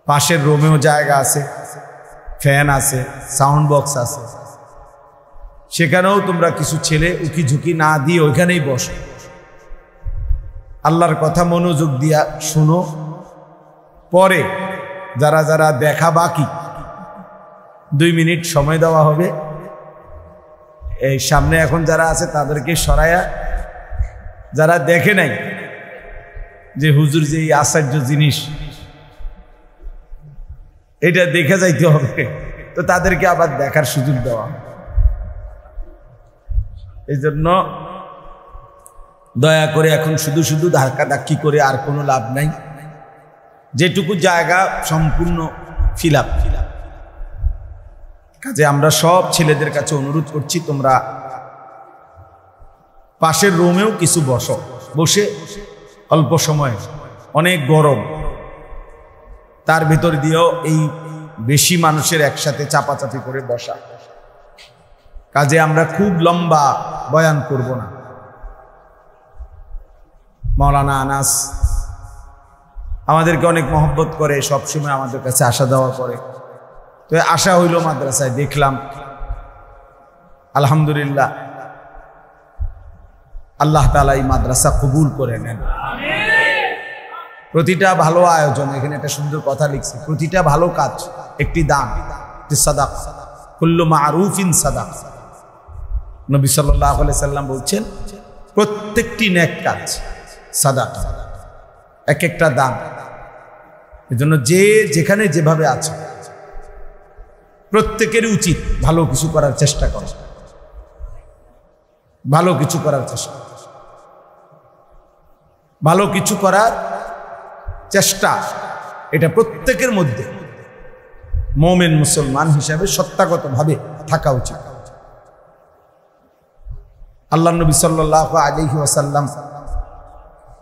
S1: পাশের রুমেও জায়গা আছে, ফ্যান আছে, সাউন্ড বক্স আছে, সেখানেও তোমরা কিছু ছেলে উকি ঝুঁকি না দিয়ে ওইখানেই বসো, আল্লাহর কথা মনোযোগ দিয়া শুনো। পরে যারা যারা দেখা বাকি 2 মিনিট সময় দেওয়া হবে। এই সামনে এখন যারা আছে তাদেরকে সরায়া, যারা দেখে নাই যে হুজুর যে এই আশ্চর্য জিনিস এটা দেখে যাইতে হবে, তো তাদেরকে আবার দেখার সুযোগ দেওয়া। এই জন্য দয়া করে এখন শুধু শুধু ধাক্কাধাক্কি করে আর কোনো লাভ নাই। যেটুকু জায়গা সম্পূর্ণ ফিল আপ। কাজে আমরা সব ছেলেদের কাছে অনুরোধ করছি, তোমরা পাশের রুমেও কিছু বসে অল্প সময়, অনেক গরম, তার ভিতর দিয়েও এই বেশি মানুষের একসাথে চাপাচাপি করে বসা। কাজে আমরা খুব লম্বা বয়ান করব না। মাওলানা আনাস আমাদেরকে অনেক মহব্বত করে, সবসময় আমাদের কাছে আসা দেওয়া করে। তো আশা হইল মাদ্রাসায়, দেখলাম আলহামদুলিল্লাহ আল্লাহ তাআলা এই মাদ্রাসা কবুল করে নেন। প্রতিটা ভালো আয়োজন, এখানে একটা সুন্দর কথা লিখছি, প্রতিটা ভালো কাজ একটি দান, সাদাকা, কুল্লু মারুফিন সাদাকা। নবী সাল্লাল্লাহু আলাইহি সাল্লাম বলছেন প্রত্যেকটি নেক কাজ সাদাকা, এক একটা দান। এজন্য যে যেখানে যেভাবে আছে প্রত্যেকেরই উচিত ভালো কিছু করার চেষ্টা করা, ভালো কিছু করার চেষ্টা, ভালো কিছু করার চেষ্টা, এটা প্রত্যেকের মধ্যে মুমিন মুসলমান হিসাবে সত্তাগতভাবে থাকা উচিত। আল্লাহ নবী সাল্লাল্লাহু আলাইহি ওয়াসাল্লাম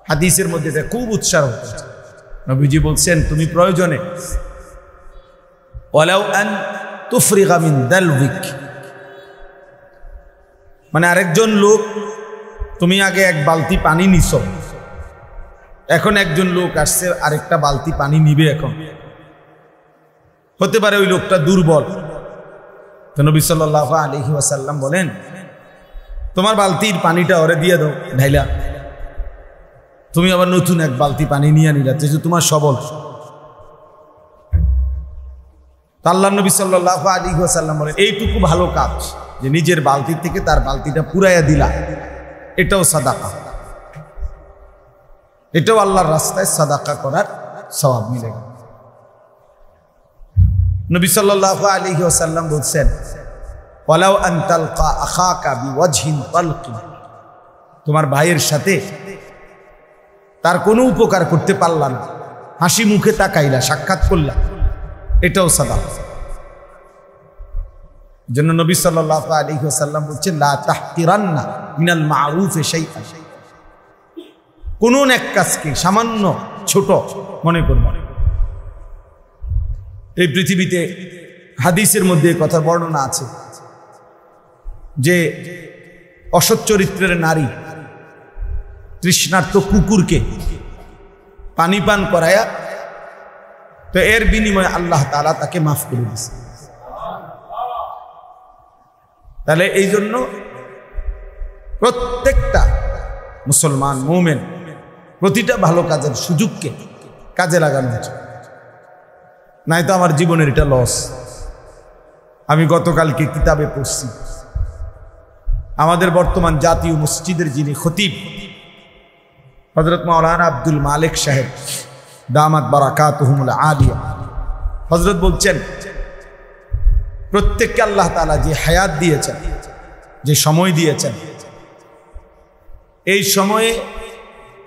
S1: হাদিসের মধ্যে এটা খুব উৎসাহ হচ্ছে। নবীজি বলছেন, তুমি প্রয়োজনে ওয়ালাউ আন তুফরিগা মিন দালবিক, মানে আরেকজন লোক, তুমি আগে এক বালতি পানি নিছো, এখন একজন লোক আসছে আরেকটা বালতি পানি নিবে। এখন হতে পারে ওই লোকটা দুর্বল, তো নবী সাল্লাল্লাহু আলাইহি ওয়াসাল্লাম বলেন, তোমার বালতির পানিটা ওরে দিয়ে দাও ঢাইলা, তুমি আবার নতুন এক বালতি পানি নিয়ে নিলা, যেহেতু তোমার সবল। আল্লাহ নবী সাল্লাল্লাহু আলাইহি ওয়াসাল্লাম বলেন, এইটুকু ভালো কাজ যে নিজের বালতি থেকে তার বালতিটা পুরাইয়া দিলা, এটাও সাদাকা, এটাও আল্লাহর রাস্তায় সাদাকা করার সওয়াব মিলে। নবী সাল্লাল্লাহু আলাইহি ওয়াসাল্লাম বলছেন, ওয়ালাউ আন তালকা আখাকা বিওয়াজহিন তালকি, তোমার ভাইয়ের সাথে তার কোনো উপকার করতে পারলা না, হাসি মুখে তাকাইলা, সাক্ষাৎ করলা, এটাও সাদাকা। জন্য নবী সাল্লাল্লাহু আলাইহি ওয়াসাল্লাম বলছেন, লা তাহকিরান্না মিনাল মারুফি শাইআন, কোন এক কাজকে সামান্য ছোট মনে করবে। এই পৃথিবীতে হাদিসের মধ্যে কথা বর্ণনা আছে যে অসৎ চরিত্রের নারী তৃষ্ণার্ত কুকুরকে পানি পান করায়া, তো এর বিনিময়ে আল্লাহ তাআলা তাকে মাফ করে দিয়েছে। তাহলে এই জন্য প্রত্যেকটা মুসলমান মুমিন প্রতিটা ভালো কাজের সুযোগকে কাজে লাগানো উচিত, নাই তো আমার জীবনের এটা লস। আমি গতকালকে কিতাবে পড়ছি, আমাদের বর্তমান জাতীয় মসজিদের যিনি খতিব হযরত মাওলানা আব্দুল মালিক সাহেব দামাত বারাকাতুহুমুল আলিয়া, হযরত বলছেন, প্রত্যেককে আল্লাহ তাআলা যে হায়াত দিয়েছেন, যে সময় দিয়েছেন, এই সময়ে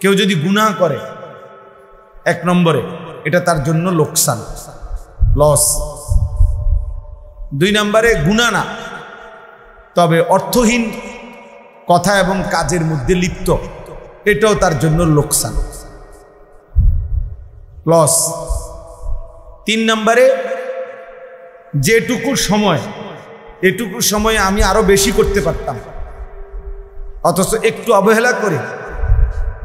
S1: কেউ যদি গুনাহ করে, 1 নম্বরে এটা তার জন্য লোকসান, লস। 2 নম্বরে গুনাহ না, তবে অর্থহীন কথা এবং কাজের মধ্যে লিপ্ত, এটাও তার জন্য লোকসান, লস। 3 নম্বরে যেটুকু সময়, এটুকু সময়ে আমি আরো বেশি করতে পারতাম, অথচ একটু অবহেলা করে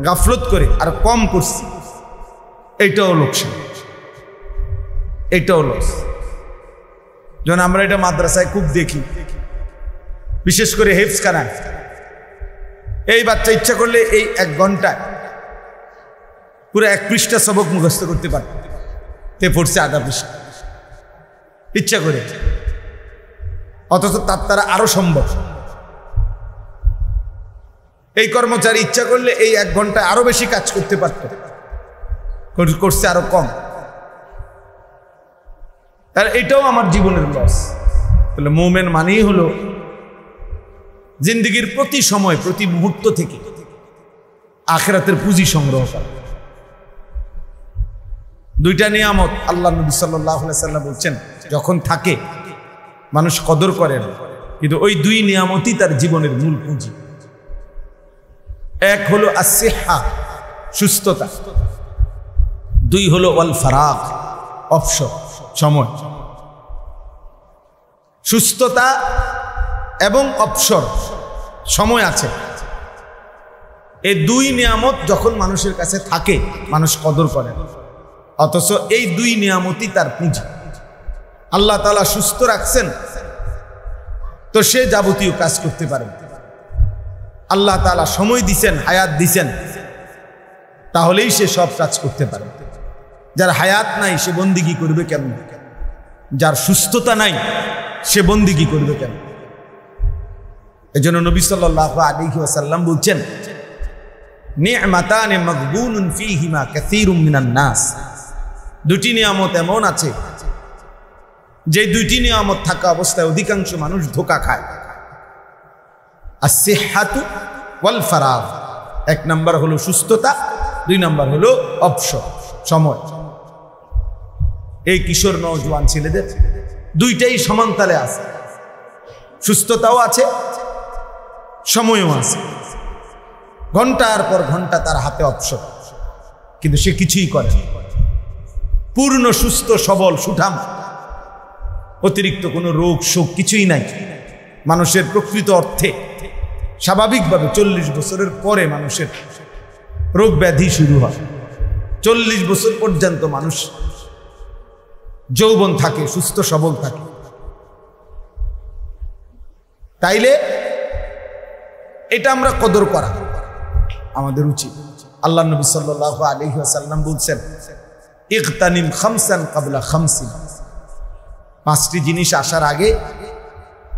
S1: গাফলত করে আর কম করছি, এইটাও লোকসান, এইটাও লস। যেমন আমরা এটা মাদ্রাসায় খুব দেখি, বিশেষ করে হেফজখানা। এই বাচ্চা ইচ্ছা করলে এই 1 ঘন্টায় পুরো 1 পৃষ্ঠা সবক মুখস্থ করতে পারে, তে পড়ছে আধা পৃষ্ঠা ইচ্ছা করে, অথচ তার দ্বারা আরো সম্ভব। এই কর্মচারী ইচ্ছা করলে এই 1 ঘন্টায় আরো বেশি কাজ করতে পারত, করছে আরো কম। আর এটাও আমার জীবনের লস। তাহলে মোমেন মানেই হলো জিন্দেগির প্রতি সময়, প্রতি মুহূর্ত থেকে আখিরাতের পুঁজি সংগ্রহ করা। 2টা নিয়ামত আল্লাহ নবী সাল্লাল্লাহু আলাইহি সাল্লাম বলছেন, যখন থাকে মানুষ কদর করে না, কিন্তু ওই 2 নিয়ামতই তার জীবনের মূল পুঁজি। এক হলো আসিহা, সুস্থতা। 2 হলো ওয়াল ফারাগ, অবসর, সময়। সুস্থতা এবং অবসর, সময় আছে, এই 2 নিয়ামত যখন মানুষের কাছে থাকে মানুষ কদর করে, অথচ এই 2 নিয়ামতই তার পুঁজি। আল্লাহ তাআলা সুস্থ রাখছেন তো সে যাবতীয় কাজ করতে পারে। আল্লাহ তাআলা সময় দিছেন, হায়াত দিছেন, তাহলেই সে সব কাজ করতে পারে। যার হায়াত নাই সে বন্দিগি করবে কেমন? যার সুস্থতা নাই সে বন্দিগি করবে কেন? এজন্য নবী সাল্লাল্লাহু আলাইহি ওয়াসাল্লাম বলছেন, নি'মাতান মাগবুনুন ফীহিমা কাসীরুম মিনান নাস। 2টি নিয়ামত এমন আছে যে 2টি নিয়ামত থাকা অবস্থায় অধিকাংশ মানুষ ধোঁকা খায়। আসিহাতু ওয়াল ফারাগ, 1 নাম্বার হলো সুস্থতা, 2 নাম্বার হলো অবসর, সময়। এই কিশোর নওজোয়ান ছেলেদের 2টাই সমানতালে আছে, সুস্থতাও আছে, সময়ও আছে। ঘন্টার পর ঘন্টা তার হাতে অবসর, কিন্তু সে কিছুই করে না। পূর্ণ সুস্থ সবল সুঠাম, অতিরিক্ত কোনো রোগ শোক কিছুই নাই। মানুষের প্রকৃত অর্থে স্বাভাবিকভাবে 40 বছরের পরে মানুষের রোগ ব্যাধি শুরু হয়। 40 বছর পর্যন্ত মানুষ যৌবন থাকে, সুস্থ সবল থাকে। তাইলে এটা আমরা কদর করা আমাদের উচিত। আল্লাহ নবী সাল্লাল্লাহু আলাইহি ওয়াসাল্লাম বলছেন, ইগতানিম খামসান ক্বাবলা খামসিন। 5টি জিনিস আসার আগে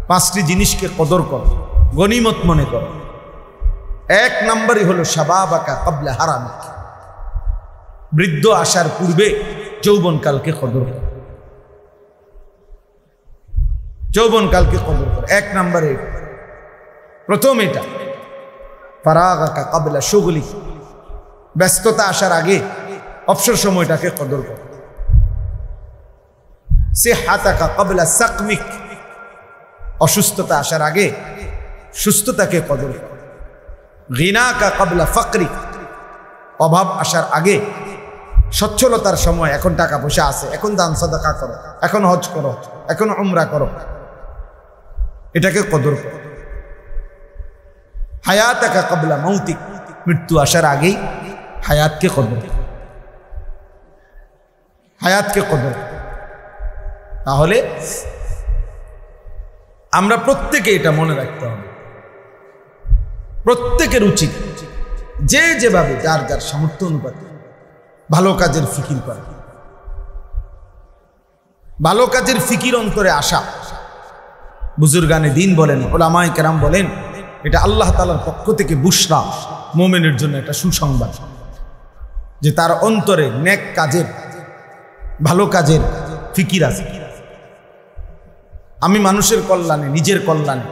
S1: 5টি জিনিসকে কদর করো, গনিমত মনে করো। 1 নম্বরই হলো শাবাবাকা ক্বাবলা হারামিক। বৃদ্ধ আসার পূর্বে যৌবনকালকে কদর করো, যৌবনকালকে কদর করো। 1 নম্বরে প্রথম এটা। ফারাগাকা ক্বাবলা শুগলিক, ব্যস্ততা আসার আগে অবসর সময়টাকে কদর করো। সিহাতাকা ক্বাবলা সাকমিক, অসুস্থতা আসার আগে সুস্থতাকে কদর করো। গিনাকা ক্বাবলা ফাকরিক, অভাব আসার আগে সচ্ছলতার সময়, এখন টাকা পয়সা আছে, এখন দান সাদাকা করো, এখন হজ করো, এখন উমরা করো, এটাকে কদর করো। হায়াতাকা ক্বাবলা মাউতিক, মৃত্যু আসার আগেই হায়াতকে কদর, হায়াতকে কদর। তাহলে আমরা প্রত্যেকে এটা মনে রাখতে হবে। প্রত্যেকের উচিত যে যেভাবে যার যার সামর্থ্য অনুপাতে ভালো কাজের ফিকির করা, ভালো কাজের ফিকির অন্তরে আসা। বুজুর্গানে দিন বলেন, উলামায়ে কেরাম বলেন, এটা আল্লাহ তাআলার পক্ষ থেকে বুশরা, মুমিনের জন্য একটা সুসংবাদ, যে তার অন্তরে নেক কাজের, ভালো কাজের ফিকির আছে। আমি মানুষের কল্যাণে, নিজের কল্যাণে,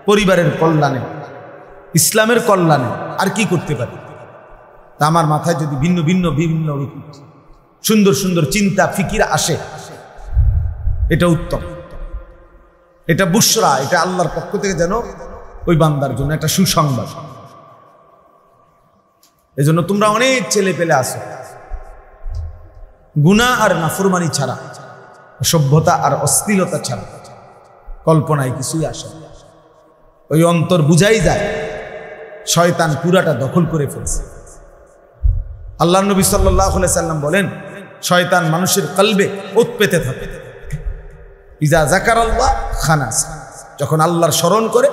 S1: পরিবারের কল্যাণে, ইসলামের কল্যাণে আর কি করতে পারি? তা আমার মাথায় যদি ভিন্ন ভিন্ন বিভিন্ন সুন্দর সুন্দর চিন্তা ফিকির আসে, এটা উত্তম, এটা বুশরা, এটা আল্লাহর পক্ষ থেকে যেন ওই বান্দার জন্য একটা সুসংবাদ। এজন্য তোমরা অনেক ছেলে পেলে আসো, গুনাহ আর নাফরমানি ছাড়া, সভ্যতা আর অশ্লীলতা ছাড়া কল্পনায় কিছুই আসে না। ওই অন্তর বুঝাই যায় শয়তান পুরাটা দখল করে ফেলছে। আল্লাহ নবী সাল্লাল্লাহু আলাইহি সাল্লাম বলেন, শয়তান মানুষের কলবে ওত পেতে থাকে। ইজা যাকারাল্লাহ খানাস, যখন আল্লাহর স্মরণ করে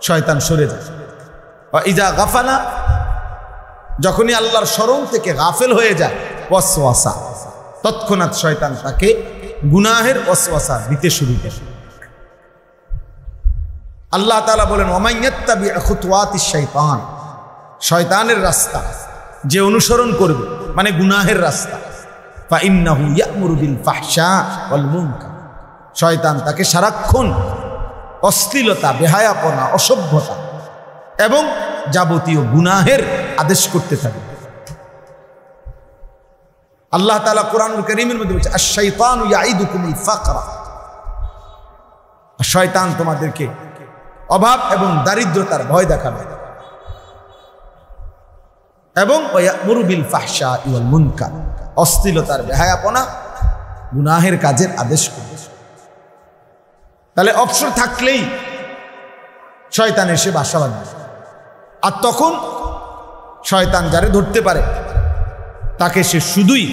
S1: শয়তান সরে যায়। ইজা গাফালা, যখনই আল্লাহর স্মরণ থেকে গাফেল হয়ে যায়, ওয়াসওয়াসা, তৎক্ষণাৎ শয়তান তাকে গুনাহের ওয়াসওয়াসা দিতে শুরু করে। আল্লাহ তাআলা বলেন, ওয়ামান ইয়াত্তাবি খুতুওয়াতিশ শাইতান, শয়তানের রাস্তা যে অনুসরণ করবে, মানে গুনাহের রাস্তা, ফাইন্নাহু ইয়া'মুরু বিল ফাহশা ওয়াল মুনকার, শয়তান তাকে সারাক্ষণ অশ্লীলতা, বেহায়াপনা, অসভ্যতা এবং যাবতীয় গুনাহের আদেশ করতে থাকে। আল্লাহ তাআলা কোরআনুল কারীমের মধ্যে বলছে, আশ-শাইতানু ইয়াইদুকুমুল ফাকরা, শয়তান তোমাদেরকে অভাব এবং দারিদ্রতার ভয় দেখাবে, এবং ওয়া'মুরু বিল ফাহশা ওয়াল মুনকার, অশ্লীলতার, বেহায়াপনা, গুনাহের কাজের আদেশ করবে। তাহলে অবসর থাকলেই শয়তান এসে বাসা বাঁধবে, আর তখন শয়তান যারে ধরতে পারে তাকে সে শুধুই